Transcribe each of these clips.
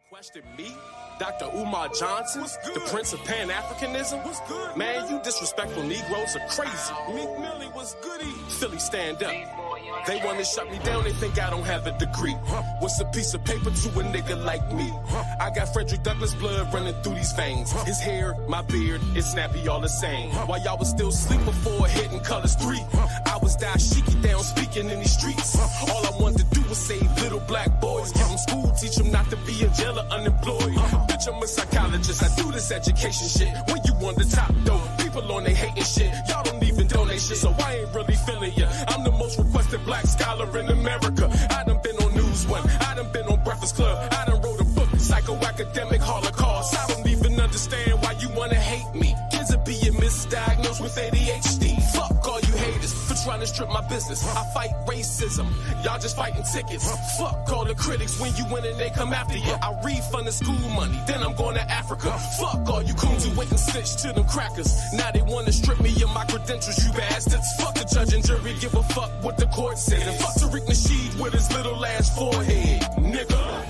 Question me, Dr. Umar Johnson, the Prince of Pan-Africanism. What's good, man? You disrespectful Negroes are crazy. Meek Millie was goody. Philly, stand up. They want to shut me down, they think I don't have a degree. What's a piece of paper to a nigga like me? I got Frederick Douglass blood running through these veins. His hair, my beard, it's snappy all the same. While y'all was still asleep before hitting colors 3, I was dashiki down speaking in these streets. All I wanted to do was save little black boys. Give them school, teach them not to be in jail or unemployed. Bitch, I'm a psychologist, I do this education shit. When you on the top though, people on they hating shit. Y'all don't even donate shit, so I ain't really feeling ya. I'm the most requested black scholar in America. I done been on News One, I done been on Breakfast Club, I done wrote a book, Psychoacademic Holocaust. I don't even understand why you wanna hate me. Kids are being misdiagnosed with ADHD. Fuck all you haters for trying to strip my business. I fight racism, y'all just fighting tickets. Fuck all the critics, when you win and they come after you. I refund the school money, then I'm going to Africa. Fuck all you coons who wait and stitch to them crackers. Now they wanna strip me of my credentials, you bastards. Fuck the judge and jury, give a fuck what the court says. And fuck Tariq Nasheed with his little ass forehead, nigga.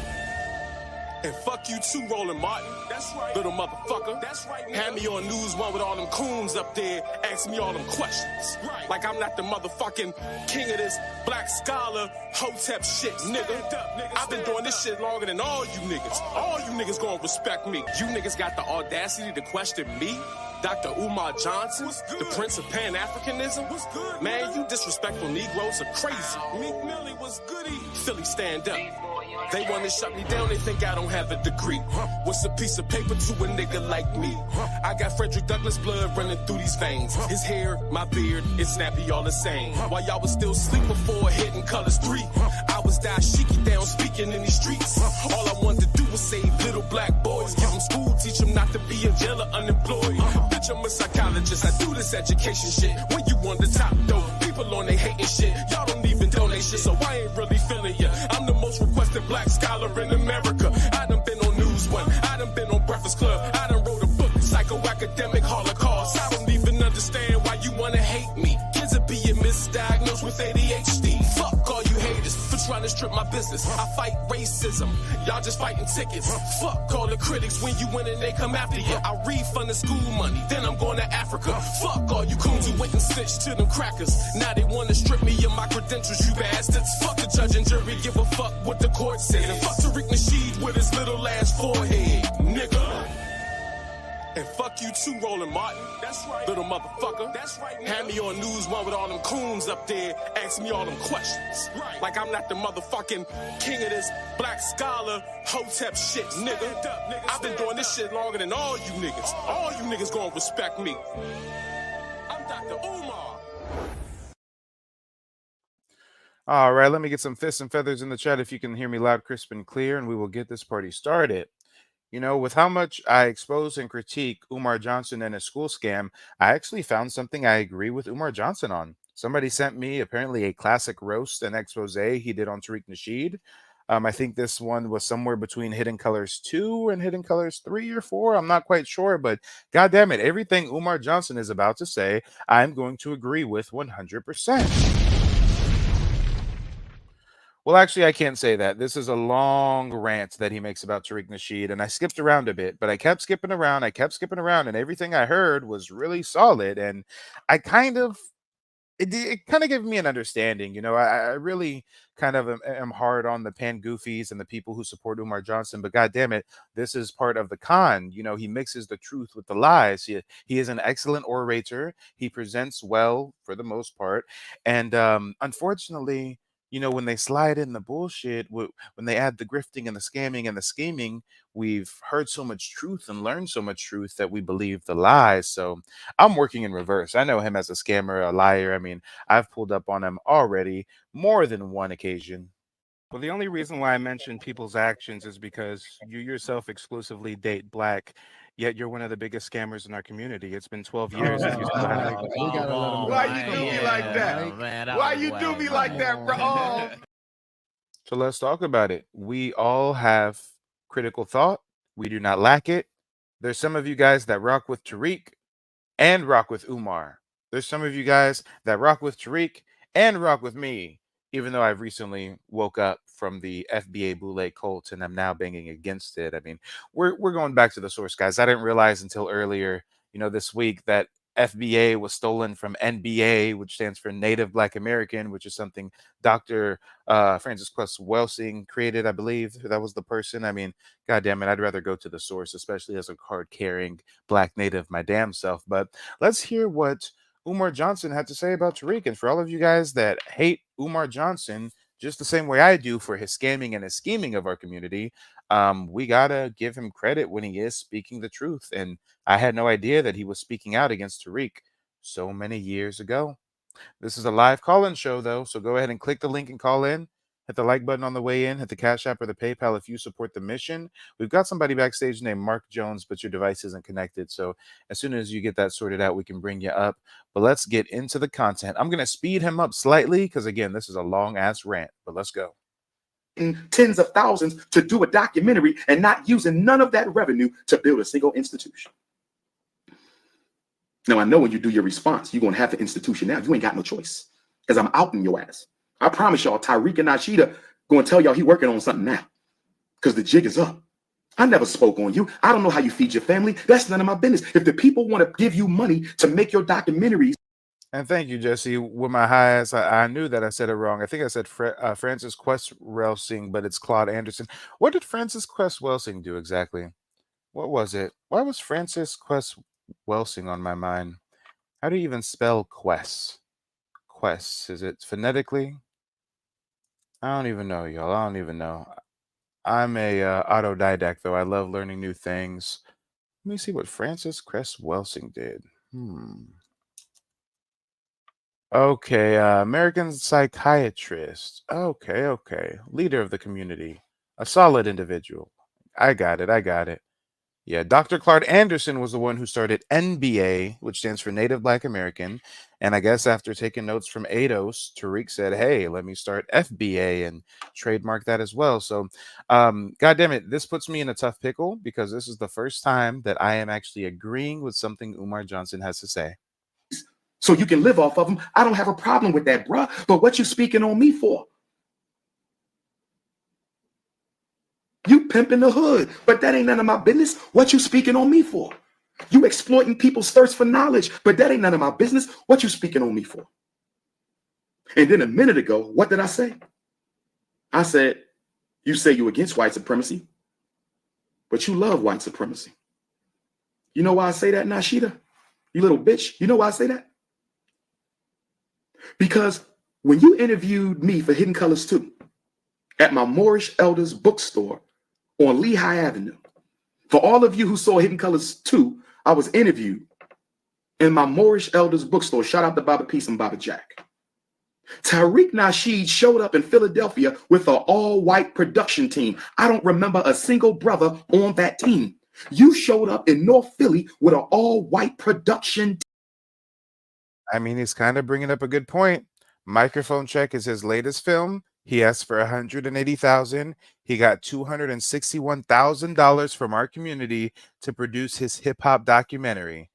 And fuck you too, Roland Martin. That's right. Little motherfucker. That's right. Nigga. Had me on News One with all them coons up there, asking me all them questions. Right. Like I'm not the motherfucking king of this black scholar hotep shit, nigga. I've been doing this shit longer than all you niggas. All you niggas gonna respect me. You niggas got the audacity to question me? Dr. Umar Johnson, the Prince of Pan-Africanism. What's good, man? You disrespectful Negroes are crazy. Meek Millie was goody. Philly, stand up. They want to shut me down, they think I don't have a degree. What's a piece of paper to a nigga like me? I got Frederick Douglass blood running through these veins. His hair, my beard, it's snappy all the same. While y'all was still asleep before hitting colors 3, I was dashiki down speaking in these streets. All I wanted to do was save little black boys. Give them school, teach them not to be in jail or unemployed. Bitch, I'm a psychologist, I do this education shit. When you on the top though, people on they hating shit. Y'all don't even donate shit, so I ain't really feeling ya. I'm the most requested black scholar in America. I done been on News One, I done been on Breakfast Club, I done wrote a book, Psychoacademic Holocaust. I don't even understand why you wanna hate me. Kids are being misdiagnosed with ADHD. Fuck all you haters for trying to strip my business. I fight racism, y'all just fighting tickets. Fuck all the critics, when you win and they come after you. I refund the school money, then I'm going to Africa. Fuck all you coons who wait and stitch to them crackers. Now they wanna strip me of my credentials, you bastards. Fuck the judge and jury, give a fuck what the court says. And fuck Tariq Nasheed with his little ass forehead, nigga. And fuck you too, Roland Martin. That's right. Little motherfucker. That's right. Nigga. Had me on News One with all them coons up there, asking me all them questions. Right. Like I'm not the motherfucking king of this black scholar hotep shit, nigga. I've been doing this shit longer than all you niggas. All you niggas gonna respect me. I'm Dr. Umar. All right, let me get some fists and feathers in the chat if you can hear me loud, crisp, and clear, and we will get this party started. You know, with how much I expose and critique Umar Johnson and his school scam, I actually found something I agree with Umar Johnson on. Somebody sent me apparently a classic roast and expose he did on Tariq Nasheed. I think this one was somewhere between Hidden Colors 2 and Hidden Colors 3 or 4. I'm not quite sure, but god damn it, everything Umar Johnson is about to say, I'm going to agree with 100%. Well, actually, I can't say that. This is a long rant that he makes about Tariq Nasheed, and I skipped around a bit, but I kept skipping around. I kept skipping around, and everything I heard was really solid. And I kind of it kind of gave me an understanding. You know, I really kind of am hard on the pan goofies and the people who support Umar Johnson, but god damn it, this is part of the con. You know, he mixes the truth with the lies. He is an excellent orator. He presents well for the most part, and unfortunately, you know, when they slide in the bullshit, when they add the grifting and the scamming and the scheming, we've heard so much truth and learned so much truth that we believe the lies. So I'm working in reverse. I know him as a scammer, a liar. I mean, I've pulled up on him already more than one occasion. Well, the only reason why I mention people's actions is because you yourself exclusively date black, yet you're one of the biggest scammers in our community. It's been 12 years and you still haven't. We gotta let him. Why you do me like that? Why you do me like that, bro? Oh. So let's talk about it. We all have critical thought. We do not lack it. There's some of you guys that rock with Tariq and rock with Umar. There's some of you guys that rock with Tariq and rock with me, even though I've recently woke up from the FBA Boule cult and I'm now banging against it. I mean, we're going back to the source, guys. I didn't realize until earlier, you know, this week that FBA was stolen from NBA, which stands for Native Black American, which is something Dr. Francis Quest Welsing created, I believe. That was the person. I mean, god damn it, I'd rather go to the source, especially as a card carrying Black Native my damn self. But let's hear what Umar Johnson had to say about Tariq. And for all of you guys that hate Umar Johnson just the same way I do for his scamming and his scheming of our community, we gotta give him credit when he is speaking the truth. And I had no idea that he was speaking out against Tariq so many years ago. This is a live call-in show, though, so go ahead and click the link and call in. Hit the like button on the way in. Hit the Cash App or the PayPal if you support the mission. We've got somebody backstage named Mark Jones, but your device isn't connected. So as soon as you get that sorted out, we can bring you up. But let's get into the content. I'm going to speed him up slightly because, again, this is a long-ass rant. But let's go. Tens of thousands to do a documentary and not using none of that revenue to build a single institution. Now, I know when you do your response, you're going to have the institution now. You ain't got no choice because I'm outing your ass. I promise y'all, Tariq and Nasheed going to tell y'all he working on something now because the jig is up. I never spoke on you. I don't know how you feed your family. That's none of my business. If the people want to give you money to make your documentaries. And thank you, Jesse. With my high ass, I knew that I said it wrong. I think I said Francis Quest Welsing, but it's Claude Anderson. What did Francis Quest Welsing do exactly? What was it? Why was Francis Quest Welsing on my mind? How do you even spell Quest? Quest. Is it phonetically? I don't even know, y'all. I don't even know. I'm a autodidact, though. I love learning new things. Let me see what Francis Quest Welsing did. Okay, American psychiatrist. Okay, okay. Leader of the community. A solid individual. I got it. I got it. Yeah, Dr. Claude Anderson was the one who started NBA, which stands for Native Black American. And I guess after taking notes from ADOS, Tariq said, hey, let me start FBA and trademark that as well. So, God damn it, this puts me in a tough pickle because this is the first time that I am actually agreeing with something Umar Johnson has to say. So you can live off of them. I don't have a problem with that, bruh. But what you speaking on me for? You pimping the hood, but that ain't none of my business. What you speaking on me for? You exploiting people's thirst for knowledge, but that ain't none of my business. What you speaking on me for? And then a minute ago, what did I say? I said, you say you against white supremacy, but you love white supremacy. You know why I say that, Nasheed? You little bitch. You know why I say that? Because when you interviewed me for Hidden Colors 2 at my Moorish Elders bookstore on Lehigh Avenue, for all of you who saw Hidden Colors 2, I was interviewed in my Moorish Elders bookstore. Shout out to Baba Peace and Baba Jack. Tariq Nasheed showed up in Philadelphia with an all-white production team. I don't remember a single brother on that team. You showed up in North Philly with an all-white production team. I mean, he's kind of bringing up a good point. Microphone Check is his latest film. He asked for $180,000. He got $261,000 from our community to produce his hip hop documentary.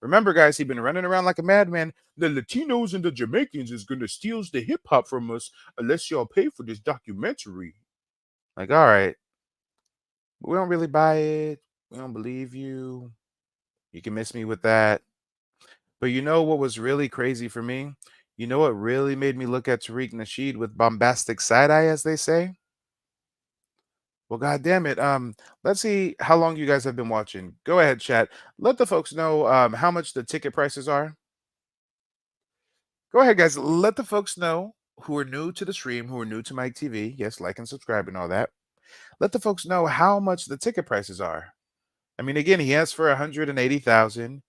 Remember, guys, he's been running around like a madman. The Latinos and the Jamaicans is gonna steal the hip hop from us unless y'all pay for this documentary. Like, all right, we don't really buy it. We don't believe you. You can miss me with that. But you know what was really crazy for me? You know what really made me look at Tariq Nasheed with bombastic side eye, as they say? Well, god damn it. Let's see how long you guys have been watching. Go ahead, chat. Let the folks know how much the ticket prices are. Go ahead, guys. Let the folks know who are new to the stream, who are new to Mike TV. Yes, like and subscribe and all that. Let the folks know how much the ticket prices are. I mean, again, he asked for 180,000.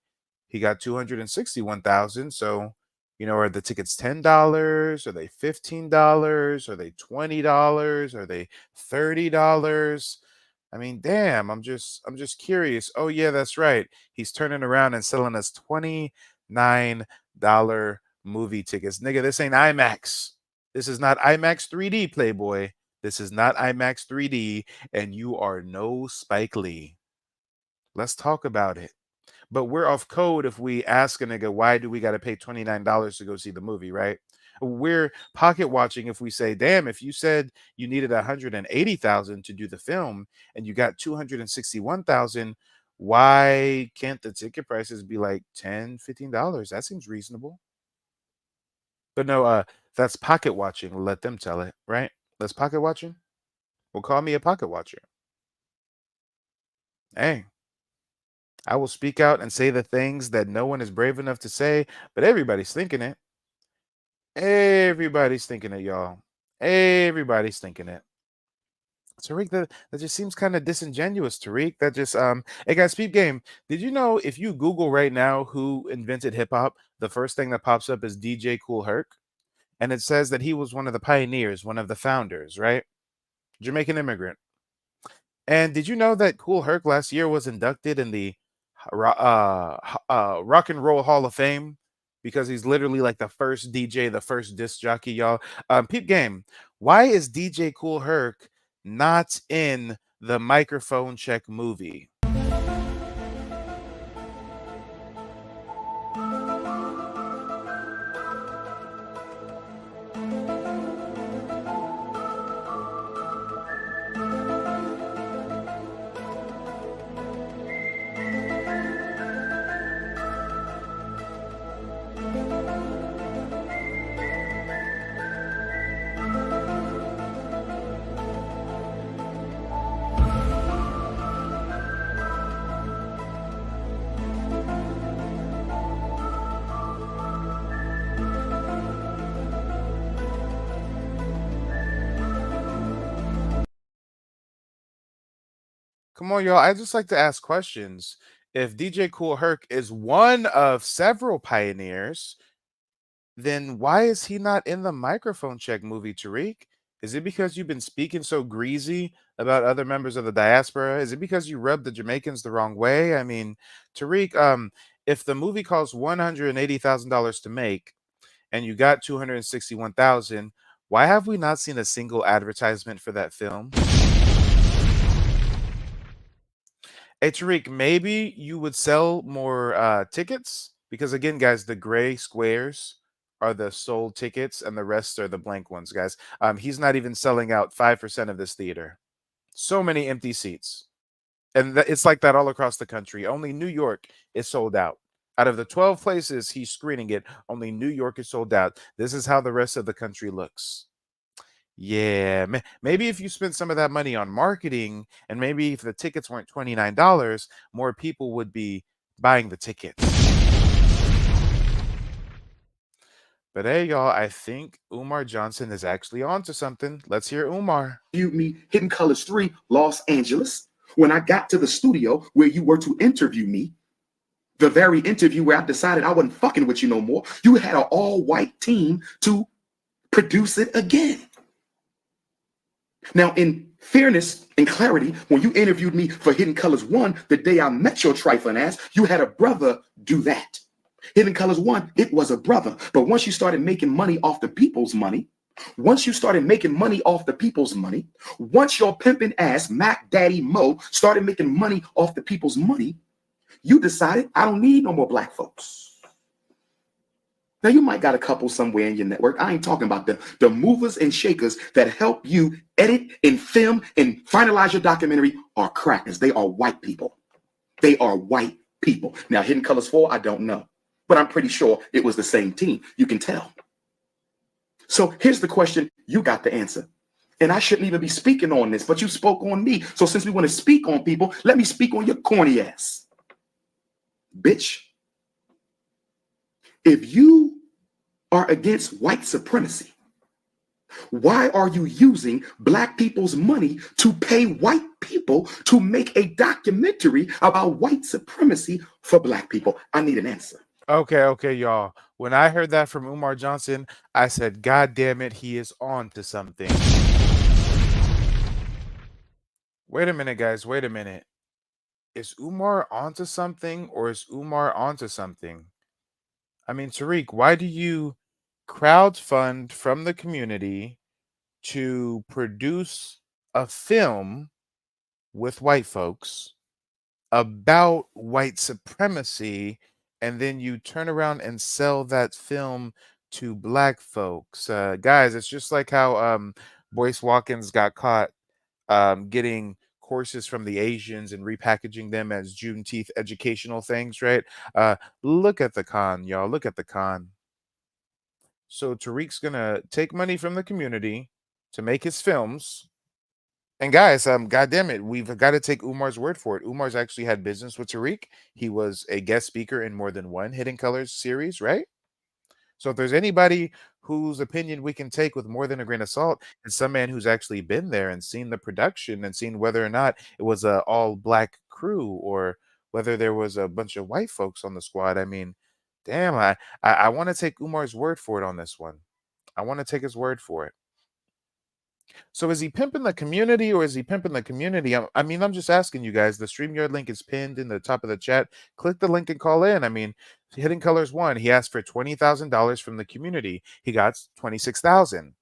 He got 261,000. So, you know, are the tickets $10? Are they $15? Are they $20? Are they $30? I mean, damn, I'm just curious. Oh yeah, that's right. He's turning around and selling us $29 movie tickets. Nigga, this ain't IMAX. This is not IMAX 3D, Playboy. This is not IMAX 3D, and you are no Spike Lee. Let's talk about it. But we're off code if we ask a nigga, why do we got to pay $29 to go see the movie, right? We're pocket watching if we say, damn, if you said you needed 180,000 to do the film and you got 261,000, why can't the ticket prices be like $10, $15? That seems reasonable. But no, that's pocket watching. Let them tell it, right? That's pocket watching. Well, call me a pocket watcher. Hey, I will speak out and say the things that no one is brave enough to say, but everybody's thinking it. Everybody's thinking it, y'all. Everybody's thinking it. Tariq, that just seems kind of disingenuous, Tariq. That just hey guys, peep game. Did you know if you Google right now who invented hip hop, the first thing that pops up is DJ Kool Herc? And it says that he was one of the pioneers, one of the founders, right? Jamaican immigrant. And did you know that Kool Herc last year was inducted in the Rock and Roll Hall of Fame? Because he's literally like the first DJ, the first disc jockey, y'all. Peep game. Why is DJ Kool Herc not in the Microphone Check movie? Come on, y'all. I just like to ask questions. If DJ Kool Herc is one of several pioneers, then why is he not in the Microphone Check movie, Tariq? Is it because you've been speaking so greasy about other members of the diaspora? Is it because you rubbed the Jamaicans the wrong way? I mean, Tariq, if the movie costs $180,000 to make and you got 261,000, why have we not seen a single advertisement for that film? Hey, Tariq, maybe you would sell more tickets because, again, guys, the gray squares are the sold tickets and the rest are the blank ones, guys. He's not even selling out 5% of this theater. So many empty seats. And it's like that all across the country. Only New York is sold out. Out of the 12 places he's screening it, only New York is sold out. This is how the rest of the country looks. Yeah, maybe if you spent some of that money on marketing and maybe if the tickets weren't $29, more people would be buying the tickets. But hey, y'all, I think Umar Johnson is actually on to something. Let's hear Umar. Viewed me Hidden Colors 3, Los Angeles. When I got to the studio where you were to interview me, the very interview where I decided I wasn't fucking with you no more, you had an all-white team to produce it again. Now, in fairness and clarity, when you interviewed me for Hidden Colors 1, the day I met your trifling ass, you had a brother do that. Hidden Colors 1, it was a brother. But once you started making money off the people's money, once your pimping ass, Mac Daddy Mo, started making money off the people's money, you decided, I don't need no more black folks. Now, you might got a couple somewhere in your network. I ain't talking about the movers and shakers that help you edit and film and finalize your documentary are crackers. They are white people. They are white people. Now, Hidden Colors 4, I don't know. But I'm pretty sure it was the same team. You can tell. So here's the question. You got the answer. And I shouldn't even be speaking on this, but you spoke on me. So since we want to speak on people, let me speak on your corny ass. Bitch. If you are against white supremacy, why are you using black people's money to pay white people to make a documentary about white supremacy for black people? I need an answer. Okay, y'all. When I heard that from Umar Johnson, I said, God damn it, he is on to something. Wait a minute, guys. Wait a minute. Is Umar onto something or is Umar onto something? I mean, Tariq, why do you crowdfund from the community to produce a film with white folks about white supremacy, and then you turn around and sell that film to black folks? Guys, it's just like how Boyce Watkins got caught getting courses from the Asians and repackaging them as Juneteenth educational things, right? Look at the con, y'all. Look at the con. So Tariq's gonna take money from the community to make his films. And guys, God damn it, we've got to take Umar's word for it. Umar's actually had business with Tariq. He was a guest speaker in more than one Hidden Colors series, right? So if there's anybody whose opinion we can take with more than a grain of salt, it's some man who's actually been there and seen the production and seen whether or not it was a all black crew or whether there was a bunch of white folks on the squad. I mean, damn, I want to take Umar's word for it on this one. I want to take his word for it. So is he pimping the community or is he pimping the community? I mean, I'm just asking you guys. The StreamYard link is pinned in the top of the chat. Click the link and call in. I mean, Hidden Colors 1, he asked for $20,000 from the community. He got $26,000.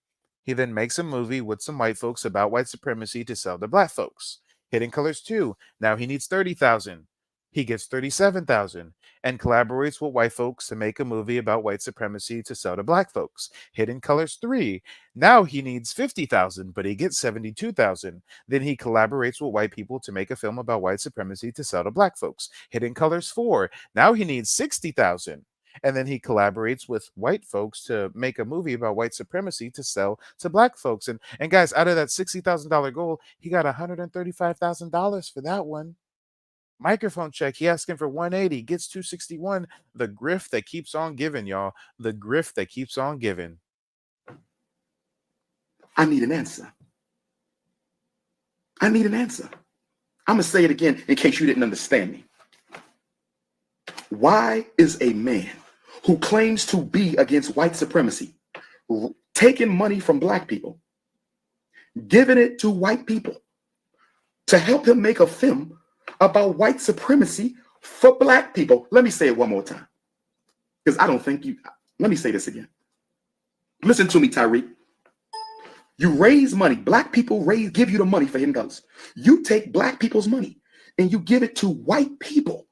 He then makes a movie with some white folks about white supremacy to sell to black folks. Hidden Colors 2, now he needs $30,000. He gets $37,000 and collaborates with white folks to make a movie about white supremacy to sell to black folks. Hidden Colors 3, now he needs $50,000, but he gets $72,000. Then he collaborates with white people to make a film about white supremacy to sell to black folks. Hidden Colors 4, now he needs $60,000. And then he collaborates with white folks to make a movie about white supremacy to sell to black folks. And guys, out of that $60,000 goal, he got $135,000 for that one. Microphone check. He asking for 180, gets 261. The grift that keeps on giving, y'all. The grift that keeps on giving. I need an answer. I need an answer. I'm going to say it again in case you didn't understand me. Why is a man who claims to be against white supremacy taking money from black people, giving it to white people to help him make a film about white supremacy for black people? Let me say it one more time, because I don't think you. Let me say this again. Listen to me, Tariq. You raise money. Black people give you the money for Hidden Colors. You take black people's money and you give it to white people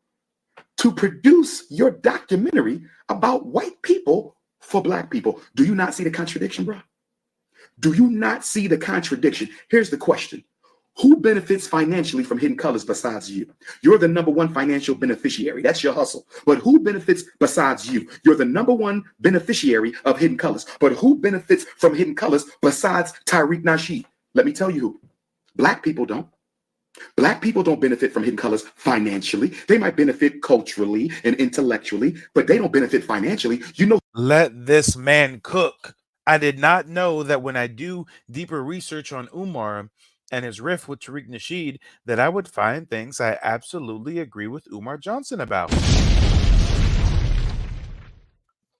to produce your documentary about white people for black people. Do you not see the contradiction, bro? Do you not see the contradiction? Here's the question. Who benefits financially from Hidden Colors besides you? You're the number one financial beneficiary. That's your hustle. But who benefits besides you? You're the number one beneficiary of Hidden Colors. But who benefits from Hidden Colors besides Tariq Nasheed? Let me tell you who. Black people don't. Black people don't benefit from Hidden Colors financially. They might benefit culturally and intellectually, but they don't benefit financially. You know. Let this man cook. I did not know that when I do deeper research on Umar and his riff with Tariq Nasheed, that I would find things I absolutely agree with Umar Johnson about.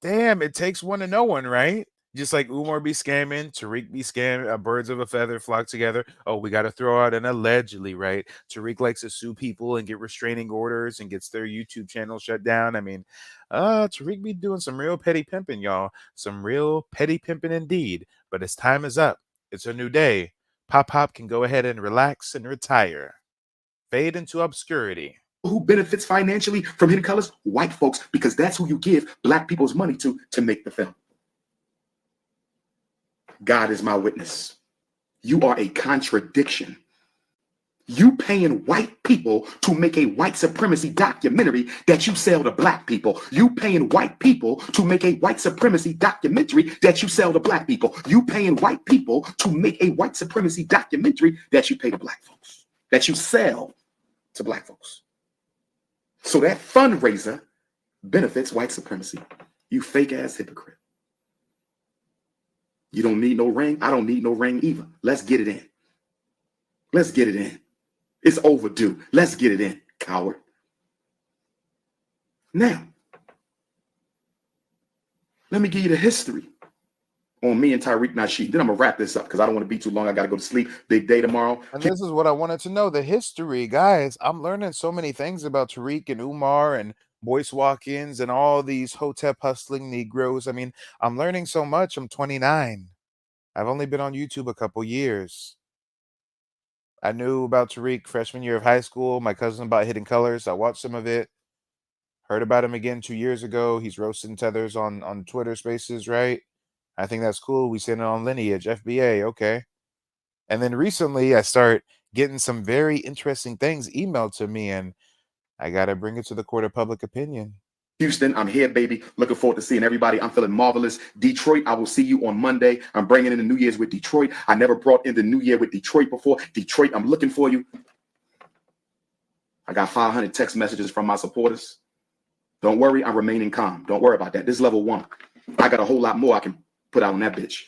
Damn, it takes one to know one, right? Just like Umar be scamming, Tariq be scamming, birds of a feather flock together. Oh, we got to throw out an allegedly, right? Tariq likes to sue people and get restraining orders and gets their YouTube channel shut down. I mean, Tariq be doing some real petty pimping, y'all. Some real petty pimping indeed. But his time is up. It's a new day. Pop Pop can go ahead and relax and retire. Fade into obscurity. Who benefits financially from Hidden Colors? White folks, because that's who you give black people's money to make the film. God is my witness. You are a contradiction. You paying white people to make a white supremacy documentary that you sell to black people. You paying white people to make a white supremacy documentary that you sell to black people. You paying white people to make a white supremacy documentary that you pay to black folks, that you sell to black folks. So that fundraiser benefits white supremacy. You fake ass hypocrite. You don't need no ring. I don't need no ring either. Let's get it in. Let's get it in. It's overdue. Let's get it in, coward. Now, let me give you the history on me and Tariq Nasheed. Then I'm going to wrap this up because I don't want to be too long. I got to go to sleep. Big day tomorrow. And this is what I wanted to know, the history. Guys, I'm learning so many things about Tariq and Umar and Boyce Watkins and all these Hotep hustling Negroes. I mean, I'm learning so much. I'm 29. I've only been on YouTube a couple years. I knew about Tariq freshman year of high school. My cousin about Hidden Colors. I watched some of it. Heard about him again 2 years ago. He's roasting tethers on Twitter Spaces, right? I think that's cool. We seen it on Lineage, FBA, okay. And then recently I start getting some very interesting things emailed to me, and I got to bring it to the court of public opinion. Houston, I'm here, baby. Looking forward to seeing everybody. I'm feeling marvelous. Detroit, I will see you on Monday. I'm bringing in the New Year's with Detroit. I never brought in the New Year with Detroit before. Detroit, I'm looking for you. I got 500 text messages from my supporters. Don't worry, I'm remaining calm. Don't worry about that. This is level 1. I got a whole lot more I can put out on that bitch.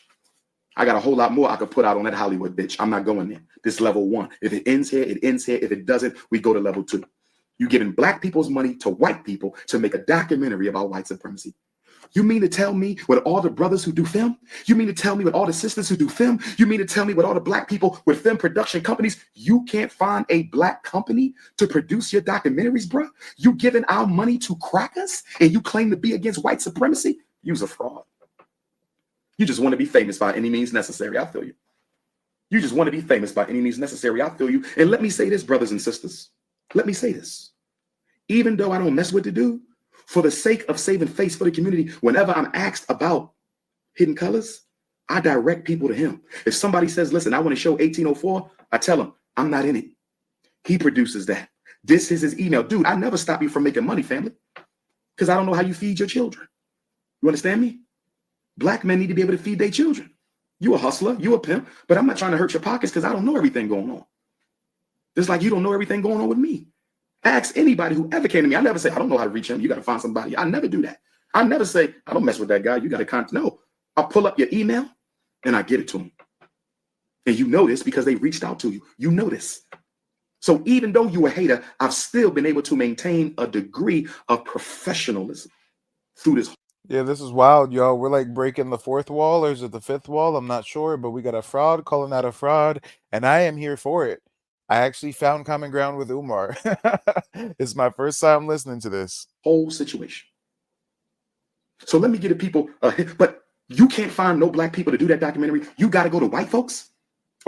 I got a whole lot more I could put out on that Hollywood bitch. I'm not going there. This is level 1. If it ends here, it ends here. If it doesn't, we go to level 2. You're giving black people's money to white people to make a documentary about white supremacy. You mean to tell me with all the brothers who do film? You mean to tell me with all the sisters who do film? You mean to tell me with all the black people with film production companies, you can't find a black company to produce your documentaries, bro? You giving our money to crackers and you claim to be against white supremacy? You's a fraud. You just want to be famous by any means necessary. I feel you. You just want to be famous by any means necessary. I feel you. And let me say this, brothers and sisters. Let me say this. Even though I don't mess with the dude, for the sake of saving face for the community, whenever I'm asked about Hidden Colors, I direct people to him. If somebody says, listen, I want to show 1804, I tell him, I'm not in it. He produces that. This is his email. Dude, I never stop you from making money, family, because I don't know how you feed your children. You understand me? Black men need to be able to feed their children. You a hustler, you a pimp, but I'm not trying to hurt your pockets because I don't know everything going on. Just like you don't know everything going on with me. Ask anybody who ever came to me. I never say, I don't know how to reach him. You got to find somebody. I never do that. I never say, I don't mess with that guy. You got to contact. No, I'll pull up your email and I get it to him. And you know this because they reached out to you. You know this. So even though you a hater, I've still been able to maintain a degree of professionalism through this. Yeah, this is wild, y'all. We're like breaking the 4th wall, or is it the 5th wall? I'm not sure, but we got a fraud calling out a fraud, and I am here for it. I actually found common ground with Umar. It's my first time listening to this whole situation. So let me get the people, but you can't find no black people to do that documentary. You got to go to white folks.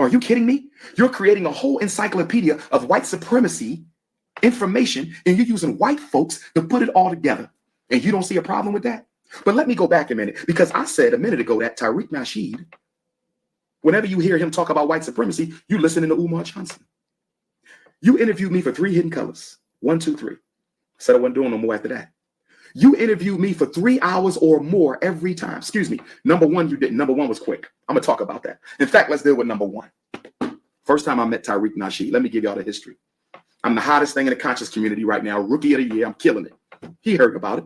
Are you kidding me? You're creating a whole encyclopedia of white supremacy information, and you're using white folks to put it all together. And you don't see a problem with that? But let me go back a minute, because I said a minute ago that Tariq Nasheed, whenever you hear him talk about white supremacy, you listening to Umar Johnson. You interviewed me for 3 Hidden Colors. 1, 2, 3. Said I wasn't doing no more after that. You interviewed me for 3 hours or more every time. Excuse me. Number 1, you didn't. Number 1 was quick. I'm going to talk about that. In fact, let's deal with number 1. First time I met Tariq Nasheed. Let me give y'all the history. I'm the hottest thing in the conscious community right now. Rookie of the year. I'm killing it. He heard about it.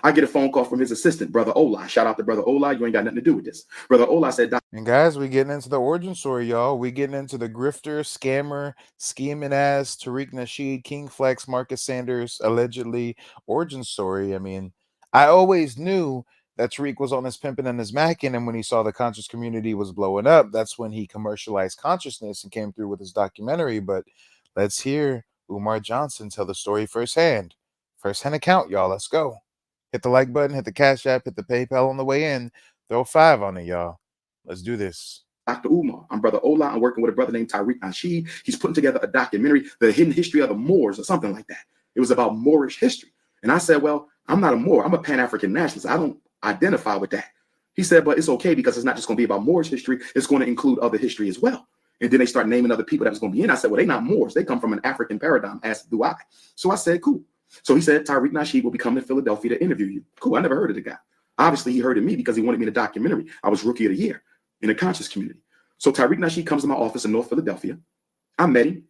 I get a phone call from his assistant, Brother Ola. Shout out to Brother Ola. You ain't got nothing to do with this. Brother Ola said, and guys, we getting into the origin story, y'all. We getting into the grifter, scammer, scheming ass, Tariq Nasheed, King Flex, Marcus Sanders, allegedly origin story. I mean, I always knew that Tariq was on his pimping and his macking, and when he saw the conscious community was blowing up, that's when he commercialized consciousness and came through with his documentary. But let's hear Umar Johnson tell the story firsthand. First-hand account, y'all. Let's go. Hit the like button, hit the Cash App, hit the PayPal on the way in. Throw 5 on it, y'all. Let's do this. Dr. Umar, I'm Brother Ola. I'm working with a brother named Tariq Nasheed. He's putting together a documentary, The Hidden History of the Moors, or something like that. It was about Moorish history. And I said, well, I'm not a Moor. I'm a Pan-African nationalist. I don't identify with that. He said, but it's okay because it's not just going to be about Moorish history. It's going to include other history as well. And then they start naming other people that was going to be in. I said, well, they're not Moors. They come from an African paradigm, as do I. So I said, cool. So he said, Tariq Nasheed will be coming to Philadelphia to interview you. Cool. I never heard of the guy. Obviously, he heard of me because he wanted me in a documentary. I was Rookie of the Year in the conscious community. So Tariq Nasheed comes to my office in North Philadelphia. I met him.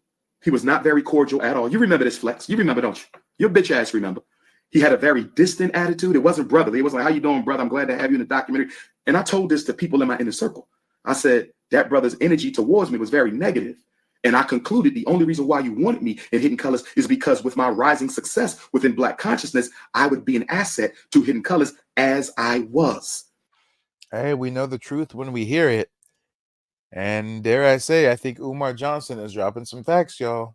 He was not very cordial at all. You remember this, Flex? You remember, don't you? Your bitch ass remember. He had a very distant attitude. It wasn't brotherly. It was like, how you doing, brother? I'm glad to have you in the documentary. And I told this to people in my inner circle. I said, that brother's energy towards me was very negative. And I concluded the only reason why you wanted me in Hidden Colors is because with my rising success within Black consciousness, I would be an asset to Hidden Colors as I was. Hey, we know the truth when we hear it. And dare I say, I think Umar Johnson is dropping some facts, y'all.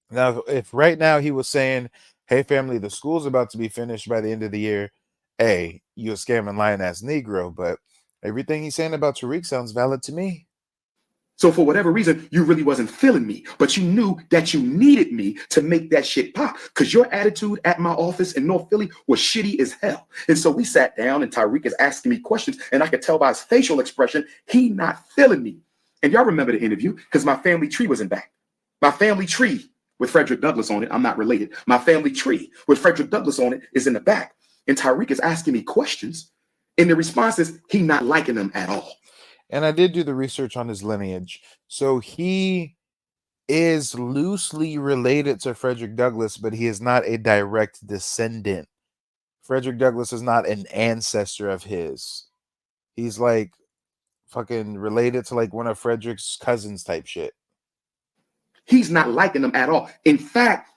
Now, if right now he was saying, hey, family, the school's about to be finished by the end of the year, hey, you a scamming lying ass Negro. But everything he's saying about Tariq sounds valid to me. So for whatever reason, you really wasn't feeling me, but you knew that you needed me to make that shit pop because your attitude at my office in North Philly was shitty as hell. And so we sat down and Tariq is asking me questions and I could tell by his facial expression, he not feeling me. And y'all remember the interview because my family tree was in back. My family tree with Frederick Douglass on it. I'm not related. My family tree with Frederick Douglass on it is in the back. And Tariq is asking me questions and the response is he not liking them at all. And I did do the research on his lineage. So he is loosely related to Frederick Douglass, but he is not a direct descendant. Frederick Douglass is not an ancestor of his. He's like fucking related to like one of Frederick's cousins type shit. He's not liking them at all. In fact,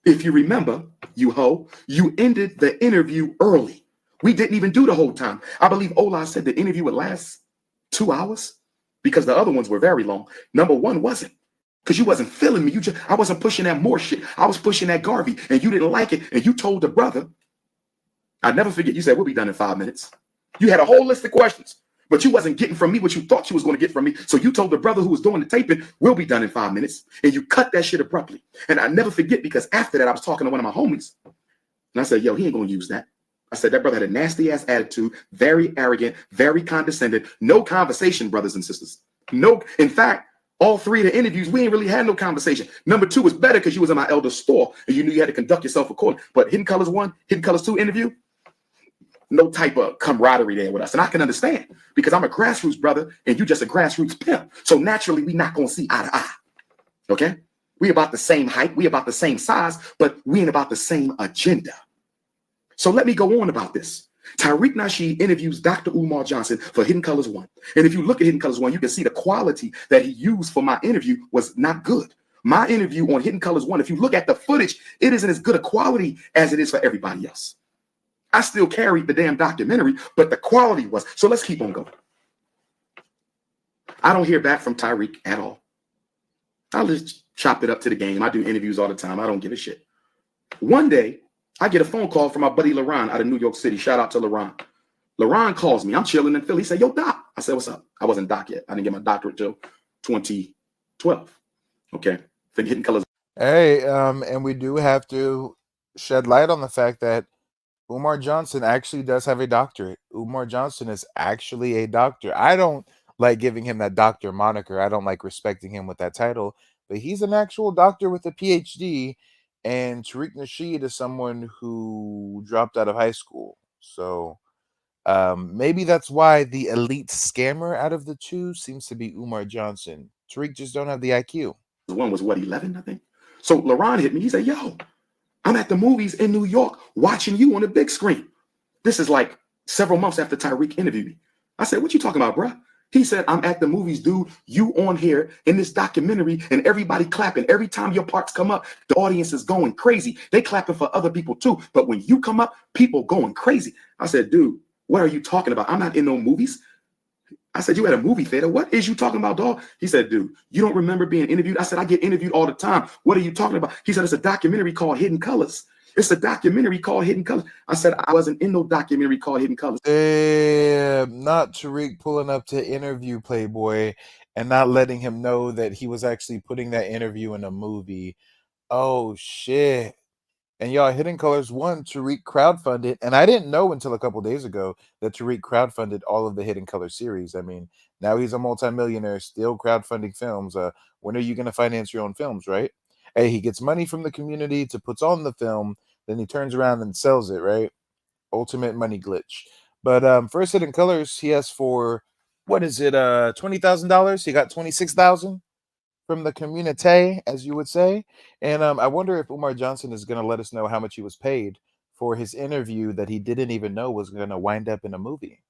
if you remember, you ended the interview early. We didn't even do the whole time. I believe Ola said the interview would last 2 hours because the other ones were very long. Number one wasn't because you wasn't feeling me. I wasn't pushing that more shit. I was pushing that Garvey and you didn't like it. And you told the brother, I'll never forget. You said, we'll be done in 5 minutes. You had a whole list of questions, but you wasn't getting from me what you thought you was going to get from me. So you told the brother who was doing the taping, we'll be done in 5 minutes. And you cut that shit abruptly. And I never forget because after that, I was talking to one of my homies and I said, yo, he ain't going to use that. I said, that brother had a nasty ass attitude, very arrogant, very condescending, no conversation, brothers and sisters. No, in fact, all 3 of the interviews, we ain't really had no conversation. Number 2 was better because you was in my elder store and you knew you had to conduct yourself accordingly. But Hidden Colors 1, Hidden Colors 2 interview, no type of camaraderie there with us. And I can understand because I'm a grassroots brother and you just a grassroots pimp. So naturally, we not going to see eye to eye. Okay? We about the same height, we about the same size, but we ain't about the same agenda. So let me go on about this. Tariq Nasheed interviews Dr. Umar Johnson for Hidden Colors 1. And if you look at Hidden Colors 1, you can see the quality that he used for my interview was not good. My interview on Hidden Colors 1, if you look at the footage, it isn't as good a quality as it is for everybody else. I still carried the damn documentary, but the quality was. So let's keep on going. I don't hear back from Tariq at all. I'll just chop it up to the game. I do interviews all the time. I don't give a shit. One day, I get a phone call from my buddy LaRon out of New York City. Shout out to LaRon. LaRon calls me. I'm chilling in Philly. He said, yo, Doc. I said, what's up? I wasn't Doc yet. I didn't get my doctorate till 2012. Okay. Then Hidden Colors. Hey, and we do have to shed light on the fact that Umar Johnson actually does have a doctorate. Umar Johnson is actually a doctor. I don't like giving him that doctor moniker. I don't like respecting him with that title, but he's an actual doctor with a PhD. And Tariq Nasheed is someone who dropped out of high school. So maybe that's why the elite scammer out of the two seems to be Umar Johnson. Tariq just don't have the IQ. One was what, 11, I think? So LaRon hit me. He said, yo, I'm at the movies in New York watching you on the big screen. This is like several months after Tariq interviewed me. I said, what you talking about, bruh? He said, I'm at the movies, dude. You on here in this documentary and everybody clapping. Every time your parts come up, the audience is going crazy. They clapping for other people too. But when you come up, people going crazy. I said, dude, What are you talking about? I'm not in no movies. I said, you at a movie theater? What is you talking about, dog? He said, dude, you don't remember being interviewed? I said, I get interviewed all the time. What are you talking about? He said, it's a documentary called Hidden Colors. It's a documentary called Hidden Colors. I said, I wasn't in no documentary called Hidden Colors. Damn, not Tariq pulling up to interview Playboy and not letting him know that he was actually putting that interview in a movie. Oh, shit. And y'all, Hidden Colors 1, Tariq crowdfunded, and I didn't know until a couple days ago that Tariq crowdfunded all of the Hidden Colors series. I mean, now he's a multimillionaire, still crowdfunding films. When are you going to finance your own films, right? Hey, he gets money from the community to put on the film, then he turns around and sells it, right? Ultimate money glitch. But first Hidden Colors, he asked for, what is it, $20,000? He got $26,000 from the community, as you would say. And I wonder if Umar Johnson is going to let us know how much he was paid for his interview that he didn't even know was going to wind up in a movie.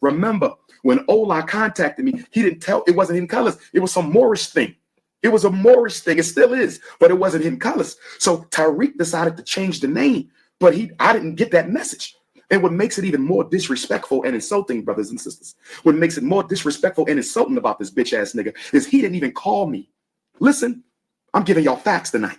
Remember, when Ola contacted me, he didn't tell, it wasn't Hidden Colors. It was some Moorish thing. It was a Moorish thing. It still is, but it wasn't Hidden Colors. So Tariq decided to change the name, but I didn't get that message. And what makes it even more disrespectful and insulting, brothers and sisters, what makes it more disrespectful and insulting about this bitch ass nigga is he didn't even call me. Listen, I'm giving y'all facts tonight.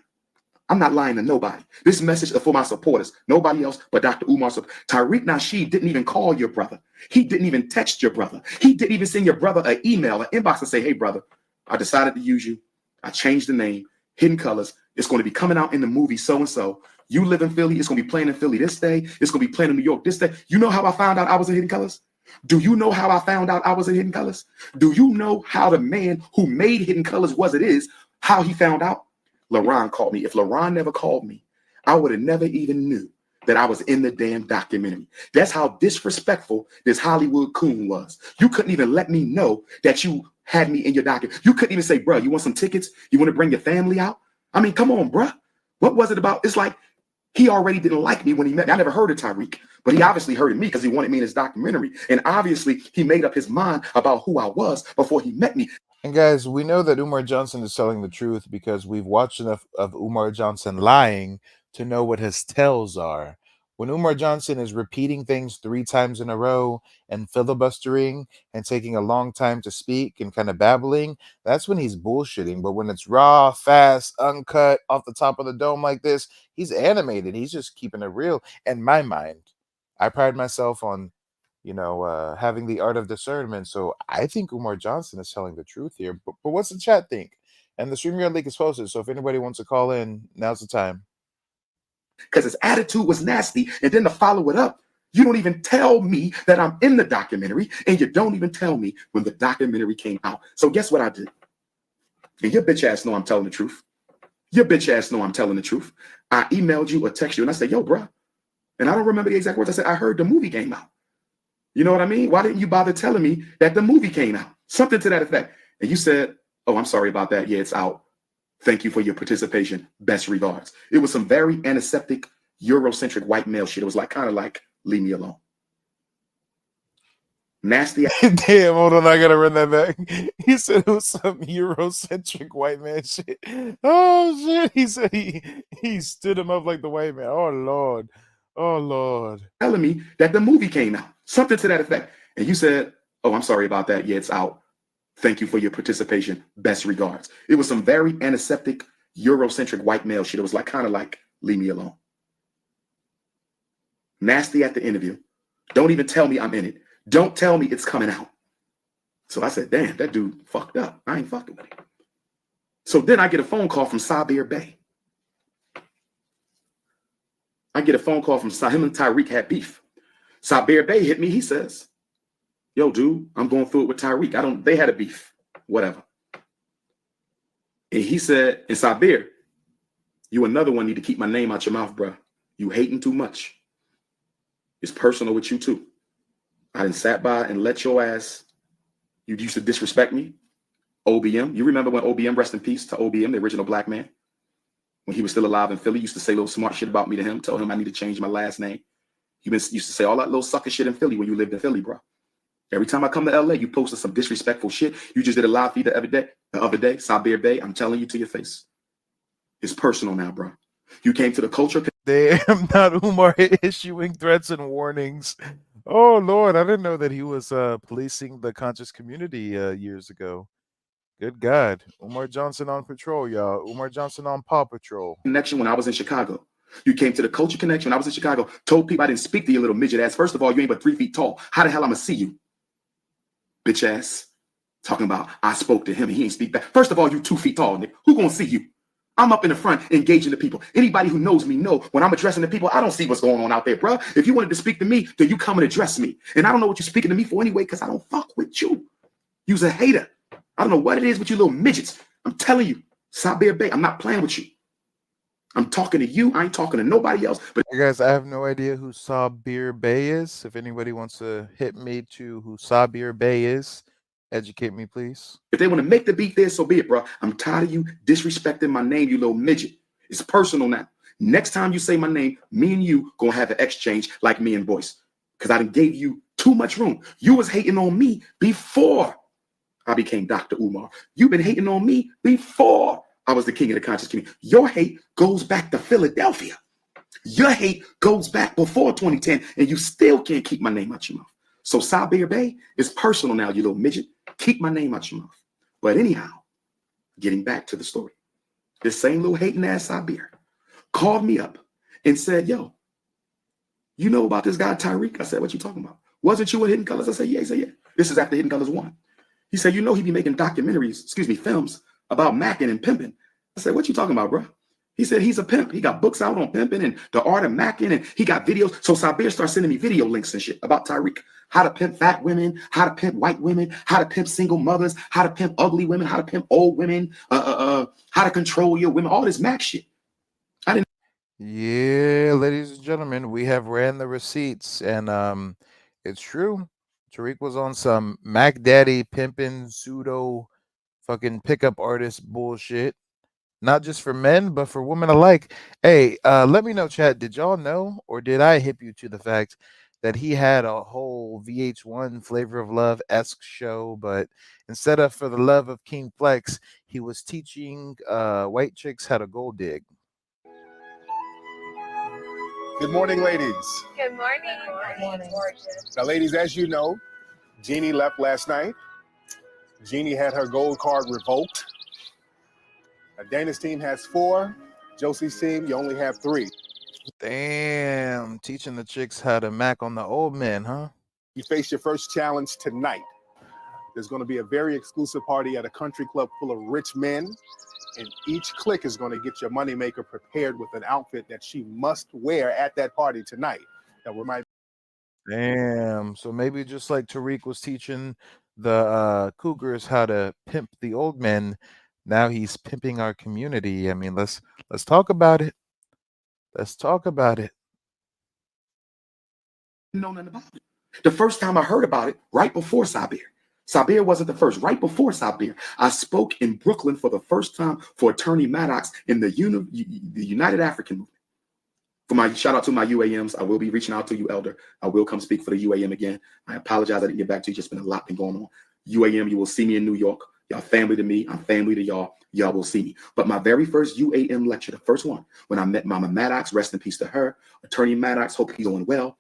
I'm not lying to nobody. This message is for my supporters. Nobody else but Dr. Umar. Tariq Nasheed didn't even call your brother. He didn't even text your brother. He didn't even send your brother an email, an inbox and say, hey, brother, I decided to use you. I changed the name, Hidden Colors. It's going to be coming out in the movie so-and-so. You live in Philly. It's going to be playing in Philly this day. It's going to be playing in New York this day. You know how I found out I was in Hidden Colors? Do you know how I found out I was in Hidden Colors? Do you know how the man who made Hidden Colors was it is, how he found out? LaRon called me. If LaRon never called me, I would have never even knew that I was in the damn documentary. That's how disrespectful this Hollywood coon was. You couldn't even let me know that you had me in your documentary. You couldn't even say, bro, you want some tickets? You want to bring your family out? I mean, come on, bro. What was it about? It's like he already didn't like me when he met me. I never heard of Tariq, but he obviously heard of me because he wanted me in his documentary. And obviously he made up his mind about who I was before he met me. And guys, we know that Umar Johnson is telling the truth because we've watched enough of Umar Johnson lying to know what his tells are. When Umar Johnson is repeating things 3 times in a row and filibustering and taking a long time to speak and kind of babbling, that's when he's bullshitting. But when it's raw, fast, uncut, off the top of the dome like this, he's animated. He's just keeping it real. In my mind, I pride myself on having the art of discernment. So I think Umar Johnson is telling the truth here. But what's the chat think? And the StreamYard link is posted. So if anybody wants to call in, now's the time. Because his attitude was nasty. And then to follow it up, you don't even tell me that I'm in the documentary. And you don't even tell me when the documentary came out. So guess what I did? And your bitch ass know I'm telling the truth. Your bitch ass know I'm telling the truth. I emailed you or text you and I said, yo, bro. And I don't remember the exact words. I said, I heard the movie came out. You know what I mean? Why didn't you bother telling me that the movie came out? Something to that effect. And you said, oh, I'm sorry about that. Yeah, it's out. Thank you for your participation. Best regards. It was some very antiseptic, Eurocentric white male shit. It was like kind of like, leave me alone. Nasty. Damn, hold on. I got to run that back. He said it was some Eurocentric white man shit. Oh, shit. He said he stood him up like the white man. Oh, Lord. Oh, Lord. Telling me that the movie came out. Something to that effect. And you said, oh, I'm sorry about that. Yeah, it's out. Thank you for your participation. Best regards. It was some very antiseptic, Eurocentric white male shit. It was like kind of like, leave me alone. Nasty at the interview. Don't even tell me I'm in it. Don't tell me it's coming out. So I said, damn, that dude fucked up. I ain't fucking with him. So then I get a phone call from Sabir Bey. I get a phone call from him and Tariq had beef. Sabir Bey hit me. He says, yo, dude, I'm going through it with Tariq. They had a beef, whatever. And he said, and Sabir, you another one need to keep my name out your mouth, bro. You hating too much. It's personal with you too. I done sat by and let your ass, you used to disrespect me. OBM, you remember when OBM, rest in peace to OBM, the original black man? When he was still alive in Philly, used to say little smart shit about me to him, told him I need to change my last name. You used to say all that little sucker shit in Philly when you lived in Philly, bro. Every time I come to LA, you posted some disrespectful shit. You just did a live feed the other day, Sabir Bey, I'm telling you to your face. It's personal now, bro. You came to the culture Damn, not Umar issuing threats and warnings. Oh Lord, I didn't know that he was policing the conscious community years ago. Good God. Umar Johnson on patrol, y'all. Umar Johnson on Paw Patrol. Connection when I was in Chicago. You came to the culture connection when I was in Chicago, told people I didn't speak to your little midget ass. First of all, you ain't but 3 feet tall. How the hell I'm gonna see you? Bitch ass. Talking about I spoke to him and he ain't speak back. First of all, you 2 feet tall, nigga. Who gonna see you? I'm up in the front engaging the people. Anybody who knows me know when I'm addressing the people, I don't see what's going on out there, bro. If you wanted to speak to me, then you come and address me. And I don't know what you're speaking to me for anyway, because I don't fuck with you. You's a hater. I don't know what it is with you little midgets. I'm telling you, Sabir Bey, I'm not playing with you. I'm talking to you. I ain't talking to nobody else. But Hey guys, I have no idea who Sabir Bey is. If anybody wants to hit me to who Sabir Bey is, educate me, please. if they want to make the beat there, so be it, bro. I'm tired of you disrespecting my name, you little midget. It's personal now. Next time you say my name, me and you gonna have an exchange like me and Boyce. Because I done gave you too much room. You was hating on me before I became Dr. Umar. You've been hating on me before I was the king of the conscious community. Your hate goes back to Philadelphia. Your hate goes back before 2010, and you still can't keep my name out your mouth. So Sabir Bey is personal now, you little midget. Keep my name out your mouth. But anyhow, getting back to the story, this same little hating ass Sabir called me up and said, yo, you know about this guy Tariq? I said, what you talking about? Wasn't you in Hidden Colors? I said, yeah. He said, yeah. This is after Hidden Colors 1. He said, you know, he be making documentaries, films about macking and pimping. I said, what you talking about, bro? He said, he's a pimp. He got books out on pimping and the art of macking, and he got videos. So Sabir started sending me video links and shit about Tariq. How to pimp fat women, how to pimp white women, how to pimp single mothers, how to pimp ugly women, how to pimp old women, how to control your women, all this mac shit. Yeah, ladies and gentlemen, we have ran the receipts, and it's true. Tariq was on some Mac Daddy pimping pseudo fucking pickup artist bullshit. Not just for men, but for women alike. Hey, let me know, chat. Did y'all know, or did I hip you to the fact that he had a whole VH1 Flavor of Love-esque show, but instead of For the Love of King Flex, he was teaching white chicks how to gold dig. Good morning, ladies. Good morning. Good morning. Now, ladies, as you know, Jeannie left last night. Jeannie had her gold card revoked. Dana's team has 4. Josie's team, you only have 3. Damn, teaching the chicks how to mac on the old men, huh? You face your first challenge tonight. There's going to be a very exclusive party at a country club full of rich men, and each clique is going to get your moneymaker prepared with an outfit that she must wear at that party tonight. Now, we might. Damn. So maybe just like Tariq was teaching the Cougars how to pimp the old men, now he's pimping our community. I mean, let's talk about it. Let's talk about it. Know nothing about it. The first time I heard about it, right before Sabir. Sabir wasn't the first. Right before Sabir, I spoke in Brooklyn for the first time for Attorney Maddox in the United African Movement. For my shout out to my UAMs, I will be reaching out to you, Elder. I will come speak for the UAM again. I apologize I didn't get back to you. Just been a lot been going on. UAM, you will see me in New York. Y'all family to me. I'm family to y'all. Y'all will see me. But my very first UAM lecture, the first one, when I met Mama Maddox, rest in peace to her. Attorney Maddox, hope he's doing well.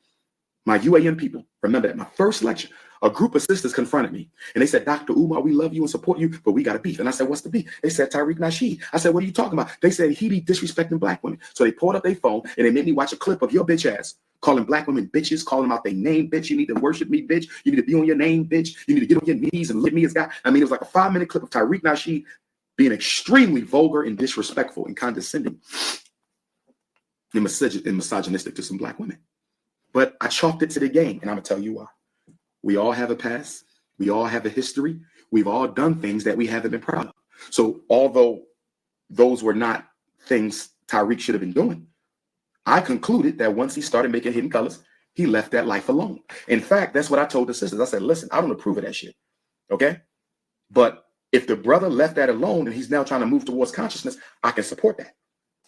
My UAM people, remember that my first lecture, a group of sisters confronted me and they said, Dr. Umar, we love you and support you, but we got a beef. And I said, what's the beef? They said, Tariq Nasheed. I said, what are you talking about? They said, he be disrespecting black women. So they pulled up their phone and they made me watch a clip of your bitch ass calling black women bitches, calling them out their name, bitch. You need to worship me, bitch. You need to be on your name, bitch. You need to get on your knees and look at me as God. I mean, it was like a 5-minute clip of Tariq Nasheed being extremely vulgar and disrespectful and condescending and misogynistic to some black women. But I chalked it to the game, and I'm going to tell you why. We all have a past. We all have a history. We've all done things that we haven't been proud of. So although those were not things Tariq should have been doing, I concluded that once he started making Hidden Colors, he left that life alone. In fact, that's what I told the sisters. I said, listen, I don't approve of that shit, okay? But if the brother left that alone and he's now trying to move towards consciousness, I can support that.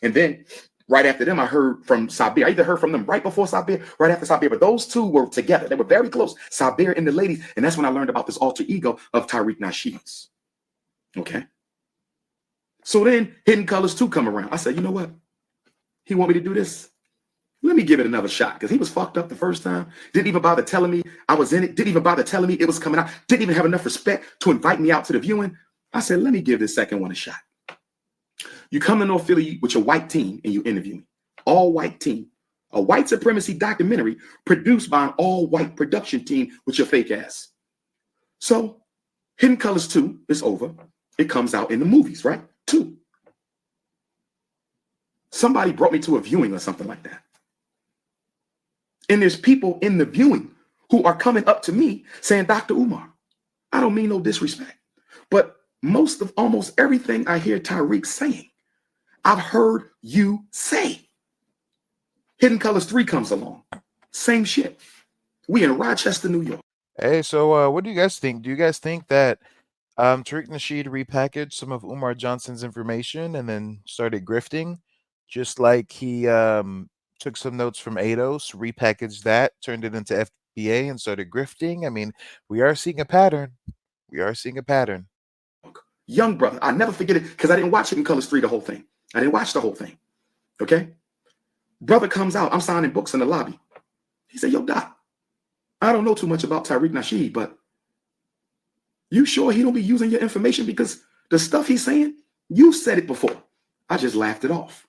And then right after them, I heard from Sabir. I either heard from them right before Sabir, right after Sabir, but those two were together. They were very close, Sabir and the ladies. And that's when I learned about this alter ego of Tariq Nasheed's. Okay. So then Hidden Colors 2 come around. I said, you know what? He want me to do this. Let me give it another shot, because he was fucked up the first time. Didn't even bother telling me I was in it. Didn't even bother telling me it was coming out. Didn't even have enough respect to invite me out to the viewing. I said, let me give this second one a shot. You come to North Philly with your white team and you interview me. All white team. A white supremacy documentary produced by an all white production team with your fake ass. So Hidden Colors 2 is over. It comes out in the movies, right? 2. Somebody brought me to a viewing or something like that. And there's people in the viewing who are coming up to me saying, Dr. Umar, I don't mean no disrespect, but most of almost everything I hear Tariq saying, I've heard you say. Hidden Colors 3 comes along. Same shit. We in Rochester, New York. Hey, so what do you guys think? Do you guys think that Tariq Nasheed repackaged some of Umar Johnson's information and then started grifting, just like he took some notes from ADOS, repackaged that, turned it into FBA, and started grifting? I mean, we are seeing a pattern. We are seeing a pattern. Young brother, I never forget it because I didn't watch Hidden Colors 3 the whole thing. I didn't watch the whole thing. Okay? Brother comes out. I'm signing books in the lobby. He said, yo, Doc, I don't know too much about Tariq Nasheed, but you sure he don't be using your information? Because the stuff he's saying, you said it before. I just laughed it off.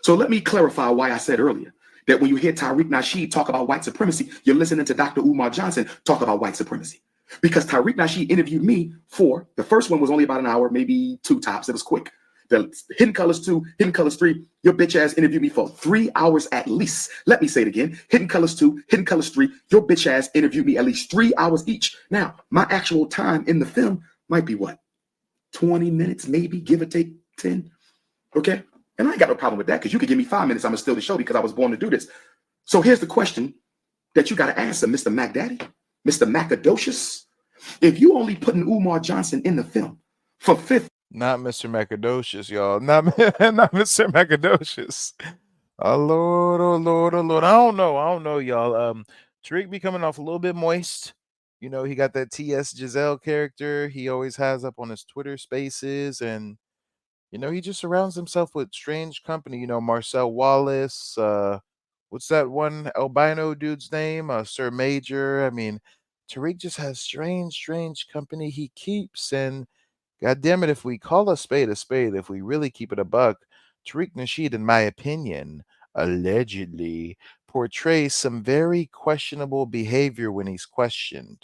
So let me clarify why I said earlier that when you hear Tariq Nasheed talk about white supremacy, you're listening to Dr. Umar Johnson talk about white supremacy. Because Tariq Nasheed interviewed me for, the first one was only about an hour, maybe 2 tops. It was quick. The Hidden Colors 2, Hidden Colors 3, your bitch ass interviewed me for 3 hours at least. Let me say it again. Hidden Colors 2, Hidden Colors 3, your bitch ass interviewed me at least 3 hours each. Now, my actual time in the film might be what? 20 minutes, maybe, give or take 10. Okay? And I ain't got no problem with that, because you could give me 5 minutes, I'm gonna steal the show because I was born to do this. So here's the question that you got to answer, Mr. Mac Daddy, Mr. Macadocious. If you only putting Umar Johnson in the film for 50. Not Mr. Macadocious, y'all. Not Mr. Macadocious. Oh Lord, oh Lord, oh Lord. I don't know, y'all. Tariq be coming off a little bit moist. You know, he got that T.S. Giselle character he always has up on his Twitter spaces, and you know, he just surrounds himself with strange company. You know, Marcel Wallace, what's that one albino dude's name? Sir Major. I mean, Tariq just has strange company he keeps, and God damn it, if we call a spade, if we really keep it a buck, Tariq Nasheed, in my opinion, allegedly portrays some very questionable behavior when he's questioned.